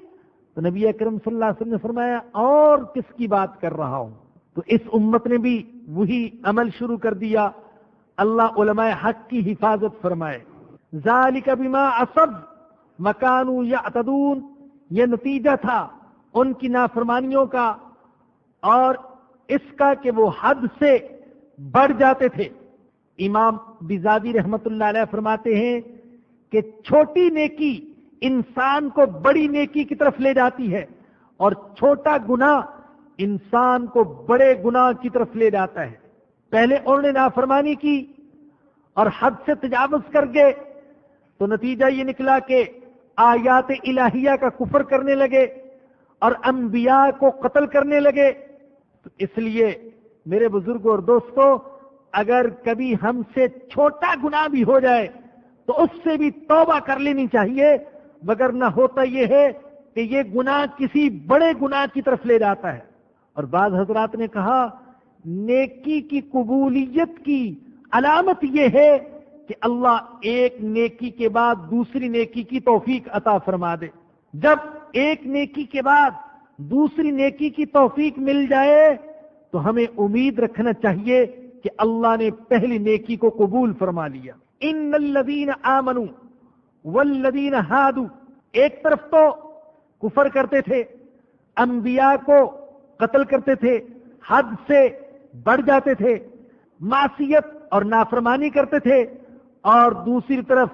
تو نبی اکرم صلی اللہ علیہ وسلم نے فرمایا اور کس کی بات کر رہا ہوں. تو اس امت نے بھی وہی عمل شروع کر دیا. اللہ علماء حق کی حفاظت فرمائے. ذالک بما عصوا وکانوا یعتدون، یہ نتیجہ تھا ان کی نافرمانیوں کا اور اس کا کہ وہ حد سے بڑھ جاتے تھے۔ امام بیزاوی رحمت اللہ علیہ فرماتے ہیں کہ چھوٹی نیکی انسان کو بڑی نیکی کی طرف لے جاتی ہے، اور چھوٹا گناہ انسان کو بڑے گناہ کی طرف لے جاتا ہے۔ پہلے انہوں نے نافرمانی کی اور حد سے تجاوز کر گئے، تو نتیجہ یہ نکلا کہ آیات الہیہ کا کفر کرنے لگے اور انبیاء کو قتل کرنے لگے۔ تو اس لیے میرے بزرگوں اور دوستوں، اگر کبھی ہم سے چھوٹا گناہ بھی ہو جائے تو اس سے بھی توبہ کر لینی چاہیے، وگرنہ ہوتا یہ ہے کہ یہ گناہ کسی بڑے گناہ کی طرف لے جاتا ہے۔ اور بعض حضرات نے کہا نیکی کی قبولیت کی علامت یہ ہے کہ اللہ ایک نیکی کے بعد دوسری نیکی کی توفیق عطا فرما دے۔ جب ایک نیکی کے بعد دوسری نیکی کی توفیق مل جائے تو ہمیں امید رکھنا چاہیے کہ اللہ نے پہلی نیکی کو قبول فرما لیا۔ ان الذین آمنوا والذین ہادوا، ایک طرف تو کفر کرتے تھے، انبیاء کو قتل کرتے تھے، حد سے بڑھ جاتے تھے، معصیت اور نافرمانی کرتے تھے، اور دوسری طرف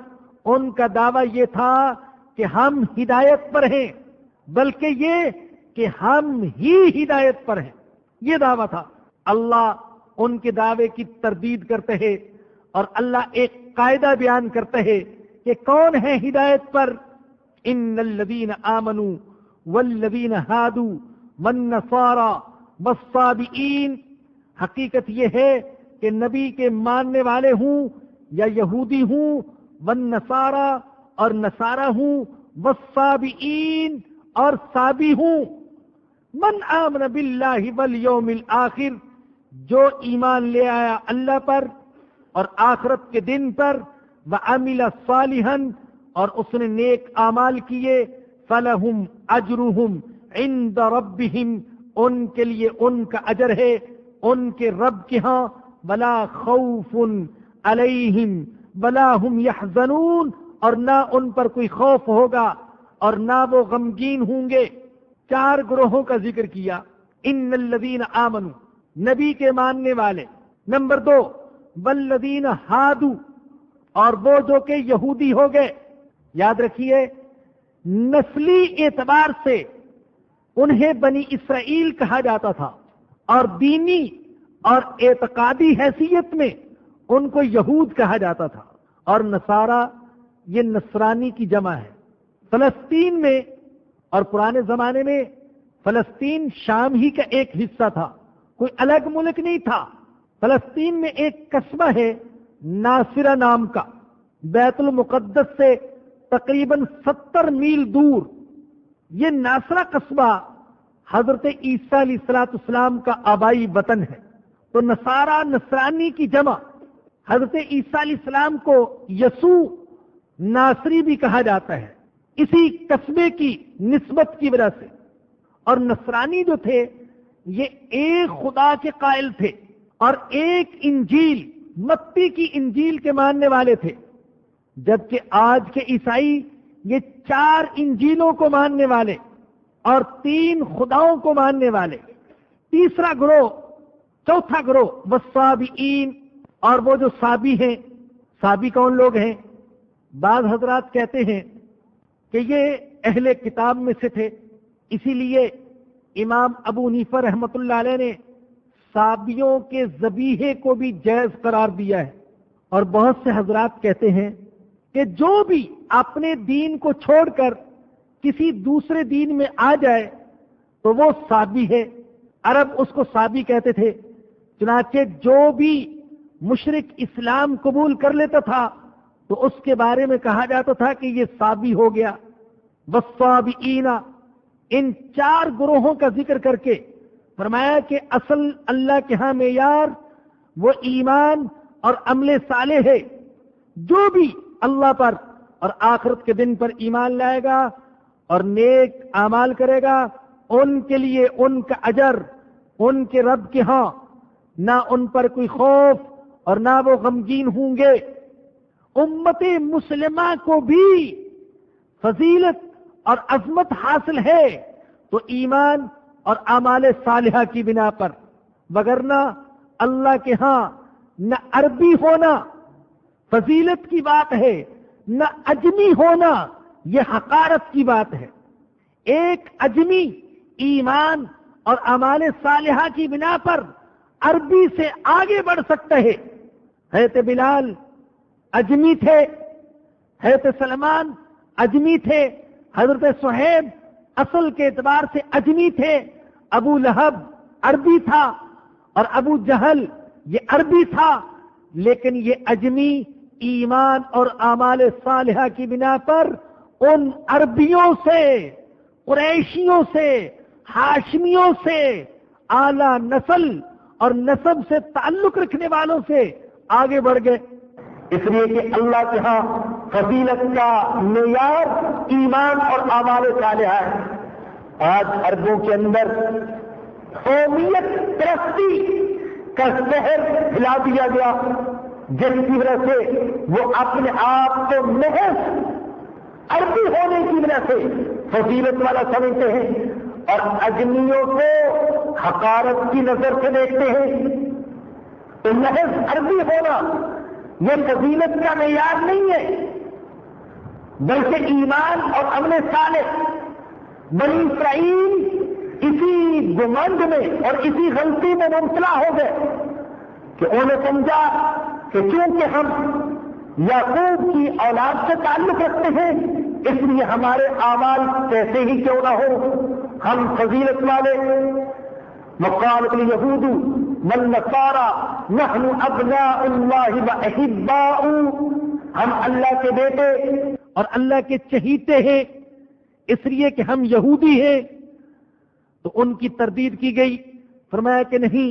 ان کا دعویٰ یہ تھا کہ ہم ہدایت پر ہیں، بلکہ یہ کہ ہم ہی ہدایت پر ہیں، یہ دعویٰ تھا۔ اللہ ان کے دعوے کی تردید کرتے ہیں اور اللہ ایک قاعدہ بیان کرتے ہیں کہ کون ہے ہدایت پر۔ ان الذین آمنوا والذین ہادوا والنصارى والصابئین، حقیقت یہ ہے کہ نبی کے ماننے والے ہوں یا یہودی ہوں، والنصارى اور نصارہ ہوں، والصابئین اور صابی ہوں، من آمن باللہ والیوم الآخر، جو ایمان لے آیا اللہ پر اور آخرت کے دن پر، وعمل صالحا اور اس نے نیک اعمال کیے، فلہم اجرہم عند ربہم، ان کے لیے ان کا اجر ہے ان کے رب کے ہاں، ولا خوف علیہم ولا ہم یحزنون، اور نہ ان پر کوئی خوف ہوگا اور نہ وہ غمگین ہوں گے۔ چار گروہوں کا ذکر کیا۔ ان الذین آمنوا، نبی کے ماننے والے، نمبر 2 والذین ہادوا، اور وہ جو کہ یہودی ہو گئے۔ یاد رکھیے نسلی اعتبار سے انہیں بنی اسرائیل کہا جاتا تھا، اور دینی اور اعتقادی حیثیت میں ان کو یہود کہا جاتا تھا، اور نصارہ یہ نصرانی کی جمع ہے۔ فلسطین میں اور پرانے زمانے میں فلسطین شام ہی کا ایک حصہ تھا، کوئی الگ ملک نہیں تھا۔ فلسطین میں ایک قصبہ ہے ناصرہ نام کا، بیت المقدس سے تقریباً 70 میل دور۔ یہ ناصرہ قصبہ حضرت عیسیٰ علیہ السلام کا آبائی وطن ہے۔ تو نصارہ نصرانی کی جمع، حضرت عیسیٰ علیہ السلام کو یسوع ناصری بھی کہا جاتا ہے اسی قصبے کی نسبت کی وجہ سے۔ اور نصرانی جو تھے یہ ایک خدا کے قائل تھے اور ایک انجیل، متی کی انجیل کے ماننے والے تھے، جبکہ آج کے عیسائی یہ 4 انجیلوں کو ماننے والے اور 3 خداؤں کو ماننے والے۔ تیسرا گروہ، چوتھا گروہ والصابئین، اور وہ جو صابی ہیں۔ صابی کون لوگ ہیں؟ بعض حضرات کہتے ہیں کہ یہ اہل کتاب میں سے تھے، اسی لیے امام ابو حنیفہ رحمت اللہ علیہ نے صابیوں کے ذبیحے کو بھی جائز قرار دیا ہے۔ اور بہت سے حضرات کہتے ہیں کہ جو بھی اپنے دین کو چھوڑ کر کسی دوسرے دین میں آ جائے تو وہ صابی ہے۔ عرب اس کو صابی کہتے تھے، چنانچہ جو بھی مشرک اسلام قبول کر لیتا تھا تو اس کے بارے میں کہا جاتا تھا کہ یہ صابی ہو گیا۔ والصابئین، ان 4 گروہوں کا ذکر کر کے فرمایا کہ اصل اللہ کے ہاں معیار وہ ایمان اور عمل صالح ہے۔ جو بھی اللہ پر اور آخرت کے دن پر ایمان لائے گا اور نیک اعمال کرے گا، ان کے لیے ان کا اجر ان کے رب کے ہاں، نہ ان پر کوئی خوف اور نہ وہ غمگین ہوں گے۔ امت مسلمہ کو بھی فضیلت اور عظمت حاصل ہے تو ایمان اور اعمال صالحہ کی بنا پر۔ وگرنہ اللہ کے ہاں نہ عربی ہونا فضیلت کی بات ہے، نہ اجمی ہونا یہ حقارت کی بات ہے۔ ایک اجمی ایمان اور اعمال صالحہ کی بنا پر عربی سے آگے بڑھ سکتا ہے۔ حضرت بلال اجمی تھے، حضرت سلمان اجمی تھے، حضرت صہیب اصل کے اعتبار سے اجمی تھے، ابو لہب عربی تھا اور ابو جہل یہ عربی تھا، لیکن یہ اجمی ایمان اور اعمال صالحہ کی بنا پر ان عربیوں سے، قریشیوں سے، ہاشمیوں سے، اعلی نسل اور نسب سے تعلق رکھنے والوں سے آگے بڑھ گئے۔ اس لیے کہ اللہ کے ہاں فضیلت کا معیار ایمان اور اعمال صالحہ ہے۔ آج عربوں کے اندر قومیت پرستی کا زہر پھیلا دیا گیا، جس کی وجہ سے وہ اپنے آپ کو محض عربی ہونے کی وجہ سے فضیلت والا سمجھتے ہیں اور اجمیوں کو حقارت کی نظر سے دیکھتے ہیں۔ تو محض عربی ہونا یہ فضیلت کا معیار نہیں ہے، بلکہ ایمان اور عمل صالح۔ بنی اسرائیل اسی گمنڈ میں اور اسی غلطی میں مبتلا ہو گئے کہ انہوں نے سمجھا کہ چونکہ ہم یعقوب کی اولاد سے تعلق رکھتے ہیں اس لیے ہمارے اعمال کیسے ہی کیوں نہ ہو، ہم فضیلت والے۔ وقالت اليهود والنصارى نحن ابناء الله واحباؤه، ہم اللہ کے بیٹے اور اللہ کے چہیتے ہیں اس لیے کہ ہم یہودی ہیں۔ تو ان کی تردید کی گئی، فرمایا کہ نہیں،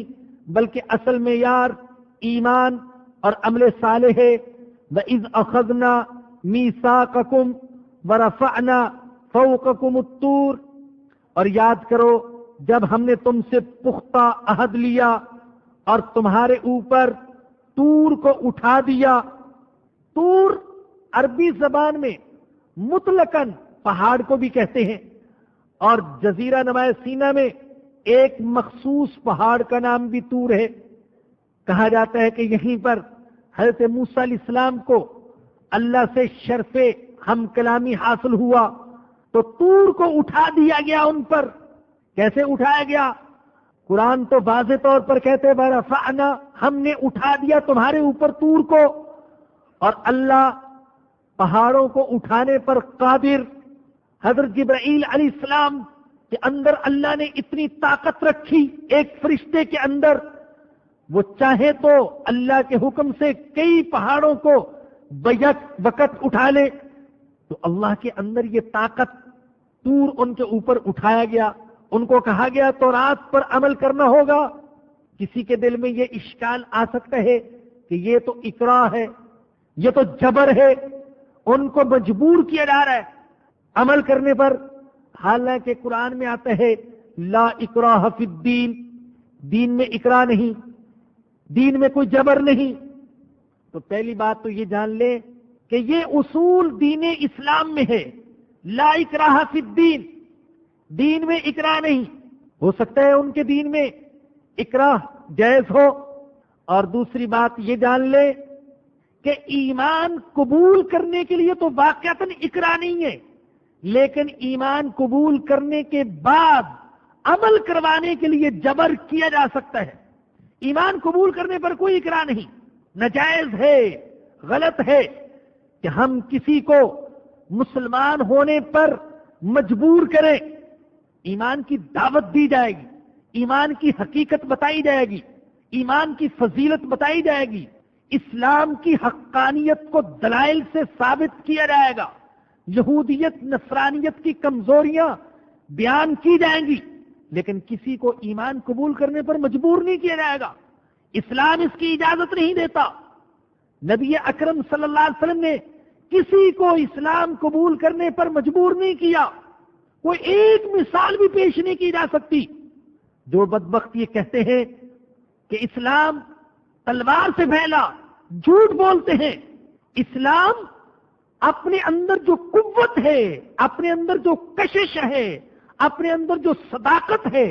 بلکہ اصل معیار ایمان اور عمل صالح ہے۔ وَإِذْ أَخَذْنَا مِيثَاقَكُمْ وَرَفَعْنَا فَوْقَكُمُ الطُّورَ، اور یاد کرو جب ہم نے تم سے پختہ عہد لیا اور تمہارے اوپر طور کو اٹھا دیا۔ طور عربی زبان میں مطلقاً پہاڑ کو بھی کہتے ہیں، اور جزیرہ نما سینا میں ایک مخصوص پہاڑ کا نام بھی طور ہے۔ کہا جاتا ہے کہ یہیں پر حضرت موسیٰ علیہ السلام کو اللہ سے شرف ہم کلامی حاصل ہوا، تو طور کو اٹھا دیا گیا ان پر۔ کیسے اٹھایا گیا؟ قرآن تو واضح طور پر کہتے برفعنا، ہم نے اٹھا دیا تمہارے اوپر طور کو، اور اللہ پہاڑوں کو اٹھانے پر قادر۔ حضرت جبرائیل علیہ السلام کے اندر اللہ نے اتنی طاقت رکھی ایک فرشتے کے اندر، وہ چاہے تو اللہ کے حکم سے کئی پہاڑوں کو بیک وقت اٹھا لے۔ تو اللہ کے اندر یہ طاقت، طور ان کے اوپر اٹھایا گیا، ان کو کہا گیا تو رات پر عمل کرنا ہوگا۔ کسی کے دل میں یہ اشکال آ سکتا ہے کہ یہ تو اکراہ ہے، یہ تو جبر ہے، ان کو مجبور کیا جا رہا ہے عمل کرنے پر، حالانکہ قرآن میں آتا ہے لا اکراہ فی الدین، دین میں اکراہ نہیں، دین میں کوئی جبر نہیں۔ تو پہلی بات تو یہ جان لیں کہ یہ اصول دین اسلام میں ہے، لا اکراہ فی الدین، دین میں اکراہ نہیں۔ ہو سکتا ہے ان کے دین میں اکراہ جائز ہو۔ اور دوسری بات یہ جان لیں کہ ایمان قبول کرنے کے لیے تو واقعتاً اکراہ نہیں ہے، لیکن ایمان قبول کرنے کے بعد عمل کروانے کے لیے جبر کیا جا سکتا ہے۔ ایمان قبول کرنے پر کوئی اکراہ نہیں، ناجائز ہے، غلط ہے کہ ہم کسی کو مسلمان ہونے پر مجبور کریں۔ ایمان کی دعوت دی جائے گی، ایمان کی حقیقت بتائی جائے گی، ایمان کی فضیلت بتائی جائے گی، اسلام کی حقانیت کو دلائل سے ثابت کیا جائے گا، یہودیت نصرانیت کی کمزوریاں بیان کی جائیں گی، لیکن کسی کو ایمان قبول کرنے پر مجبور نہیں کیا جائے گا۔ اسلام اس کی اجازت نہیں دیتا۔ نبی اکرم صلی اللہ علیہ وسلم نے کسی کو اسلام قبول کرنے پر مجبور نہیں کیا۔ کوئی ایک مثال بھی پیش نہیں کی جا سکتی۔ جو بدبخت یہ کہتے ہیں کہ اسلام تلوار سے پھیلا، جھوٹ بولتے ہیں۔ اسلام اپنے اندر جو قوت ہے، اپنے اندر جو کشش ہے، اپنے اندر جو صداقت ہے،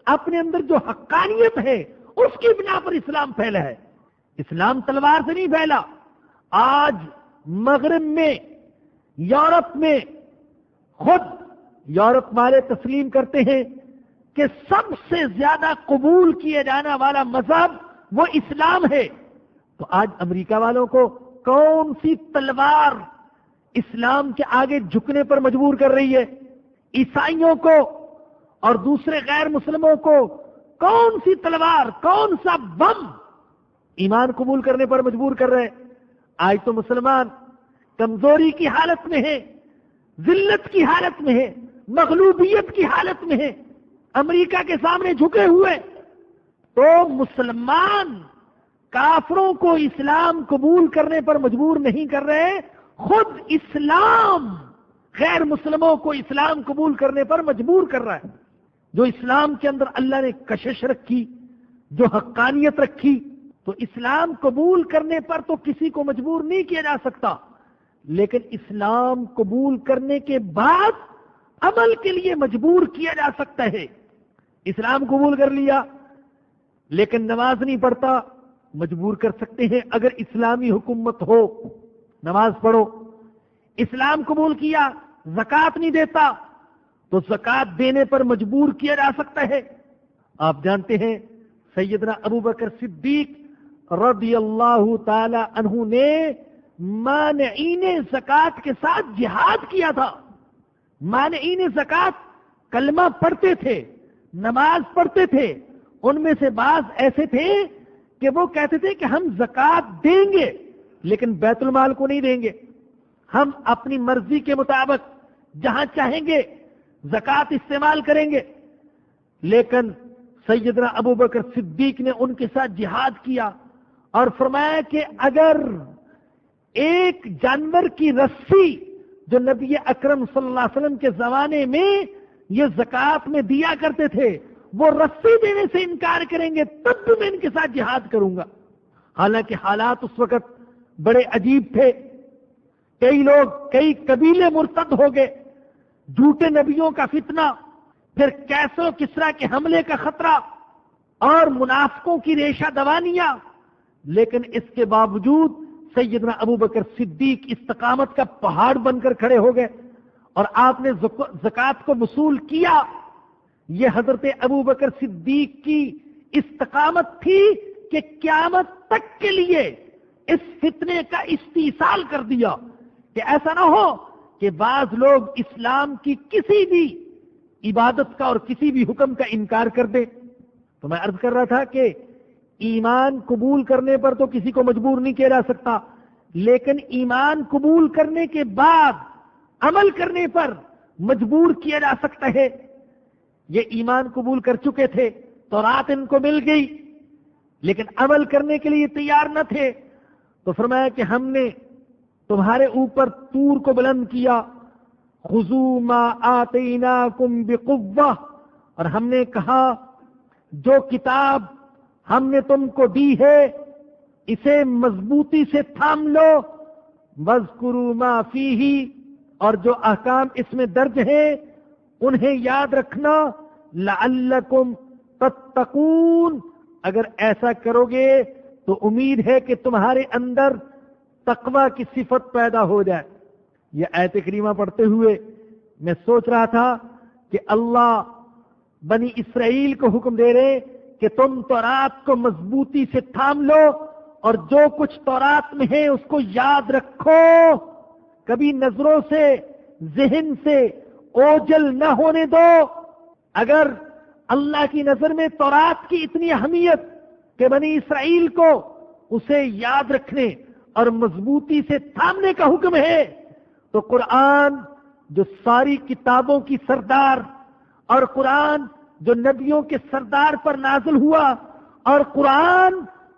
اپنے اندر جو حقانیت ہے، اس کی بنا پر اسلام پھیلا ہے. اسلام تلوار سے نہیں پھیلا. آج مغرب میں، یورپ میں، خود یورپ والے تسلیم کرتے ہیں کہ سب سے زیادہ قبول کیے جانے والا مذہب وہ اسلام ہے. تو آج امریکہ والوں کو کون سی تلوار اسلام کے آگے جھکنے پر مجبور کر رہی ہے؟ عیسائیوں کو اور دوسرے غیر مسلموں کو کون سی تلوار، کون سا بم ایمان قبول کرنے پر مجبور کر رہے ہیں؟ آج تو مسلمان کمزوری کی حالت میں ہے، ذلت کی حالت میں ہے، مغلوبیت کی حالت میں ہے، امریکہ کے سامنے جھکے ہوئے. تو مسلمان کافروں کو اسلام قبول کرنے پر مجبور نہیں کر رہے، خود اسلام غیر مسلموں کو اسلام قبول کرنے پر مجبور کر رہا ہے. جو اسلام کے اندر اللہ نے کشش رکھی، جو حقانیت رکھی، تو اسلام قبول کرنے پر تو کسی کو مجبور نہیں کیا جا سکتا، لیکن اسلام قبول کرنے کے بعد عمل کے لیے مجبور کیا جا سکتا ہے. اسلام قبول کر لیا لیکن نماز نہیں پڑھتا، مجبور کر سکتے ہیں اگر اسلامی حکومت ہو نماز پڑھو. اسلام قبول کیا، زکوٰۃ نہیں دیتا، تو زکوٰۃ دینے پر مجبور کیا جا سکتا ہے. آپ جانتے ہیں سیدنا ابو بکر صدیق رضی اللہ تعالی عنہ نے مانعین زکوٰۃ کے ساتھ جہاد کیا تھا. مانعین زکوٰۃ کلمہ پڑھتے تھے، نماز پڑھتے تھے، ان میں سے بعض ایسے تھے کہ وہ کہتے تھے کہ ہم زکوٰۃ دیں گے لیکن بیت المال کو نہیں دیں گے، ہم اپنی مرضی کے مطابق جہاں چاہیں گے زکوٰۃ استعمال کریں گے. لیکن سیدنا ابو بکر صدیق نے ان کے ساتھ جہاد کیا اور فرمایا کہ اگر ایک جانور کی رسی جو نبی اکرم صلی اللہ علیہ وسلم کے زمانے میں یہ زکوٰۃ میں دیا کرتے تھے وہ رسی دینے سے انکار کریں گے تب بھی میں ان کے ساتھ جہاد کروں گا. حالانکہ حالات اس وقت بڑے عجیب تھے. کئی لوگ، کئی قبیلے مرتد ہو گئے، جھوٹے نبیوں کا فتنہ، پھر کیسر و کسریٰ کے حملے کا خطرہ اور منافقوں کی ریشہ دوانیاں. لیکن اس کے باوجود سیدنا ابو بکر صدیق استقامت کا پہاڑ بن کر کھڑے ہو گئے اور آپ نے زکوٰۃ کو وصول کیا. یہ حضرت ابو بکر صدیق کی استقامت تھی کہ قیامت تک کے لیے اس فتنے کا استیصال کر دیا کہ ایسا نہ ہو کہ بعض لوگ اسلام کی کسی بھی عبادت کا اور کسی بھی حکم کا انکار کر دیں. تو میں عرض کر رہا تھا کہ ایمان قبول کرنے پر تو کسی کو مجبور نہیں کیا جا سکتا، لیکن ایمان قبول کرنے کے بعد عمل کرنے پر مجبور کیا جا سکتا ہے. یہ ایمان قبول کر چکے تھے، تورات ان کو مل گئی، لیکن عمل کرنے کے لیے تیار نہ تھے. تو فرمایا کہ ہم نے تمہارے اوپر طور کو بلند کیا، خذوا ما آتیناکم بقوہ، اور ہم نے کہا جو کتاب ہم نے تم کو دی ہے اسے مضبوطی سے تھام لو، واذکروا ما فیہ، اور جو احکام اس میں درج ہیں انہیں یاد رکھنا، لعلکم تتقون، اگر ایسا کرو گے تو امید ہے کہ تمہارے اندر تقوی کی صفت پیدا ہو جائے. یہ آیت کریمہ پڑھتے ہوئے میں سوچ رہا تھا کہ اللہ بنی اسرائیل کو حکم دے رہے کہ تم تورات کو مضبوطی سے تھام لو اور جو کچھ تورات میں ہے اس کو یاد رکھو، کبھی نظروں سے، ذہن سے اوجل نہ ہونے دو. اگر اللہ کی نظر میں تورات کی اتنی اہمیت کہ بنی اسرائیل کو اسے یاد رکھنے اور مضبوطی سے تھامنے کا حکم ہے، تو قرآن جو ساری کتابوں کی سردار اور قرآن جو نبیوں کے سردار پر نازل ہوا اور قرآن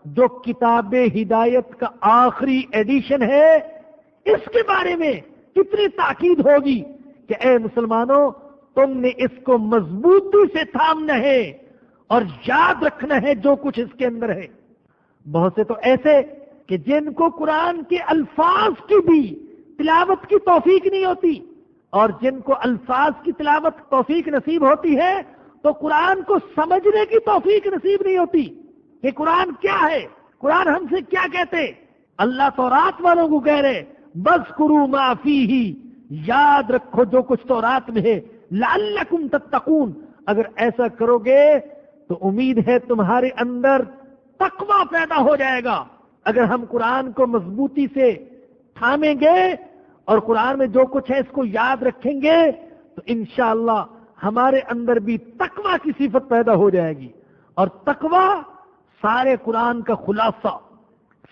جو کتاب ہدایت کا آخری ایڈیشن ہے، اس کے بارے میں کتنی تاکید ہوگی کہ اے مسلمانوں تم نے اس کو مضبوطی سے تھامنا ہے اور یاد رکھنا ہے جو کچھ اس کے اندر ہے. بہت سے تو ایسے کہ جن کو قرآن کے الفاظ کی بھی تلاوت کی توفیق نہیں ہوتی، اور جن کو الفاظ کی تلاوت توفیق نصیب ہوتی ہے تو قرآن کو سمجھنے کی توفیق نصیب نہیں ہوتی. کہ قرآن کیا ہے، قرآن ہم سے کیا کہتے؟ اللہ تورات والوں کو کہہ رہے بس کرو ما فیہ، یاد رکھو جو کچھ تورات میں ہے، لعلکم تتقون، اگر ایسا کرو گے تو امید ہے تمہارے اندر تقوی پیدا ہو جائے گا۔ اگر ہم قرآن کو مضبوطی سے تھامیں گے اور قرآن میں جو کچھ ہے اس کو یاد رکھیں گے تو انشاءاللہ ہمارے اندر بھی تقوی کی صفت پیدا ہو جائے گی، اور تقوی سارے قرآن کا خلاصہ،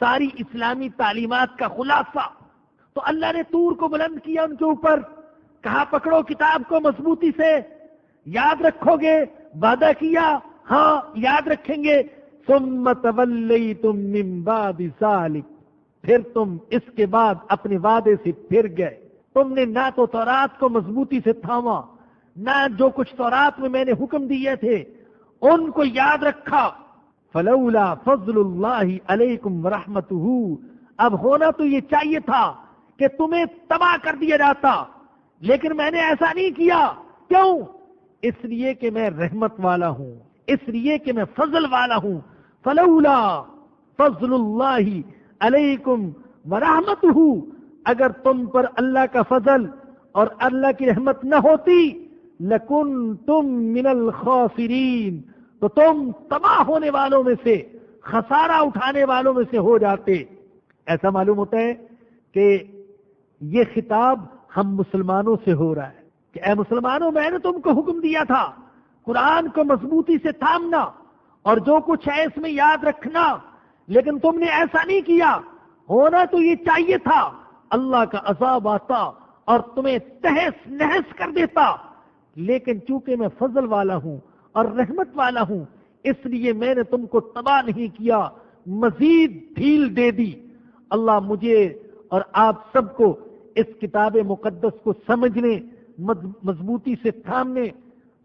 ساری اسلامی تعلیمات کا خلاصہ۔ تو اللہ نے طور کو بلند کیا ان کے اوپر، کہا پکڑو کتاب کو مضبوطی سے، یاد رکھو گے، وعدہ کیا ہاں یاد رکھیں گے، ثم تولیتم من بعد ذلک، پھر تم اس کے بعد اپنے وعدے سے پھر گئے، تم نے نہ تو تورات کو مضبوطی سے تھاما، نہ جو کچھ تورات میں میں نے حکم دیے تھے ان کو یاد رکھا۔ فلولا فضل اللہ علیکم ورحمتہ، اب ہونا تو یہ چاہیے تھا کہ تمہیں تباہ کر دیا جاتا، لیکن میں نے ایسا نہیں کیا۔ کیوں؟ اس لیے کہ میں رحمت والا ہوں، اس لیے کہ میں فضل والا ہوں۔ فلولا فضل اللہ علیکم ورحمتہ، اگر تم پر اللہ کا فضل اور اللہ کی رحمت نہ ہوتی، لکنتم من الخاسرین، تو تم تباہ ہونے والوں میں سے، خسارہ اٹھانے والوں میں سے ہو جاتے۔ ایسا معلوم ہوتا ہے کہ یہ خطاب ہم مسلمانوں سے ہو رہا ہے کہ اے مسلمانوں، میں نے تم کو حکم دیا تھا قرآن کو مضبوطی سے تھامنا اور جو کچھ ہے اس میں یاد رکھنا، لیکن تم نے ایسا نہیں کیا۔ ہونا تو یہ چاہیے تھا اللہ کا عذاب آتا اور تمہیں تہس نہس کر دیتا، لیکن چونکہ میں فضل والا ہوں اور رحمت والا ہوں، اس لیے میں نے تم کو تباہ نہیں کیا، مزید ڈھیل دے دی۔ اللہ مجھے اور آپ سب کو اس کتاب مقدس کو سمجھنے، مضبوطی سے تھامنے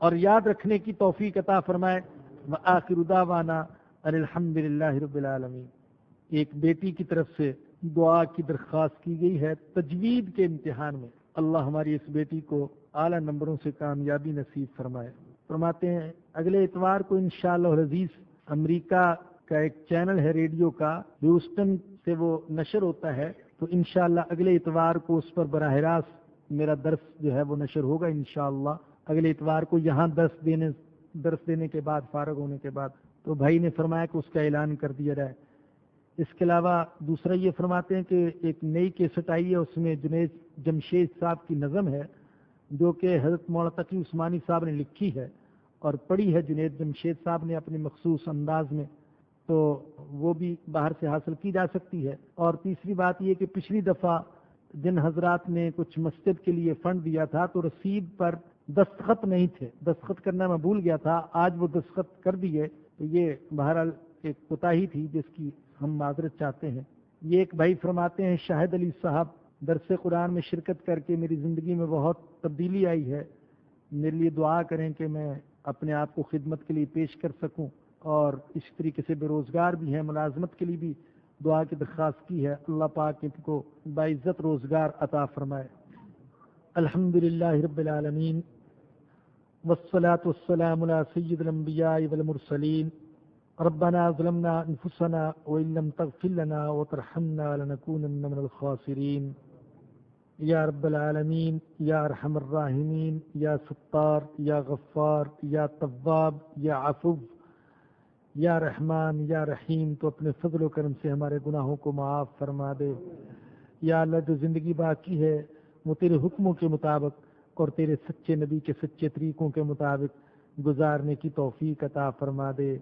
اور یاد رکھنے کی توفیق عطا فرمائے۔ وآخر دعوانا ان الحمد للہ رب العالمین۔ ایک بیٹی کی طرف سے دعا کی درخواست کی گئی ہے تجوید کے امتحان میں، اللہ ہماری اس بیٹی کو اعلیٰ نمبروں سے کامیابی نصیب فرمائے۔ فرماتے ہیں اگلے اتوار کو انشاءاللہ العزیز امریکہ کا ایک چینل ہے ریڈیو کا، ہیوسٹن سے وہ نشر ہوتا ہے، تو انشاءاللہ اگلے اتوار کو اس پر براہ راست میرا درس جو ہے وہ نشر ہوگا انشاءاللہ اگلے اتوار کو، یہاں درس دینے کے بعد، فارغ ہونے کے بعد۔ تو بھائی نے فرمایا کہ اس کا اعلان کر دیا جائے۔ اس کے علاوہ دوسرا یہ فرماتے ہیں کہ ایک نئی کیسٹ آئی ہے، اس میں جنید جمشید صاحب کی نظم ہے جو کہ حضرت مولانا تقی عثمانی صاحب نے لکھی ہے اور پڑھی ہے جنید جمشید صاحب نے اپنے مخصوص انداز میں، تو وہ بھی باہر سے حاصل کی جا سکتی ہے۔ اور تیسری بات یہ کہ پچھلی دفعہ جن حضرات نے کچھ مسجد کے لیے فنڈ دیا تھا تو رسید پر دستخط نہیں تھے، دستخط کرنا میں بھول گیا تھا، آج وہ دستخط کر دیے، تو یہ بہرحال ایک کوتاہی تھی جس کی ہم معذرت چاہتے ہیں۔ یہ ایک بھائی فرماتے ہیں شاہد علی صاحب، درس قرآن میں شرکت کر کے میری زندگی میں بہت تبدیلی آئی ہے، میرے لیے دعا کریں کہ میں اپنے آپ کو خدمت کے لیے پیش کر سکوں، اور اس طریقے سے بے روزگار بھی ہیں، ملازمت کے لیے بھی دعا کی درخواست کی ہے، اللہ پاک ان کو باعزت روزگار عطا فرمائے۔ الحمدللہ رب العالمین والصلاة والسلام علی سید الانبیاء والمرسلین۔ ربنا ظلمنا انفسنا وان لم تغفر لنا وترحمنا لنكونن من الخاسرین۔ یا رب العالمین، یا ارحم الراحمین، یا ستار، یا غفار، یا تواب، یا عفو، یا رحمان، یا رحیم، تو اپنے فضل و کرم سے ہمارے گناہوں کو معاف فرما دے۔ یا اللہ، جو زندگی باقی ہے وہ تیرے حکموں کے مطابق اور تیرے سچے نبی کے سچے طریقوں کے مطابق گزارنے کی توفیق عطا فرما دے۔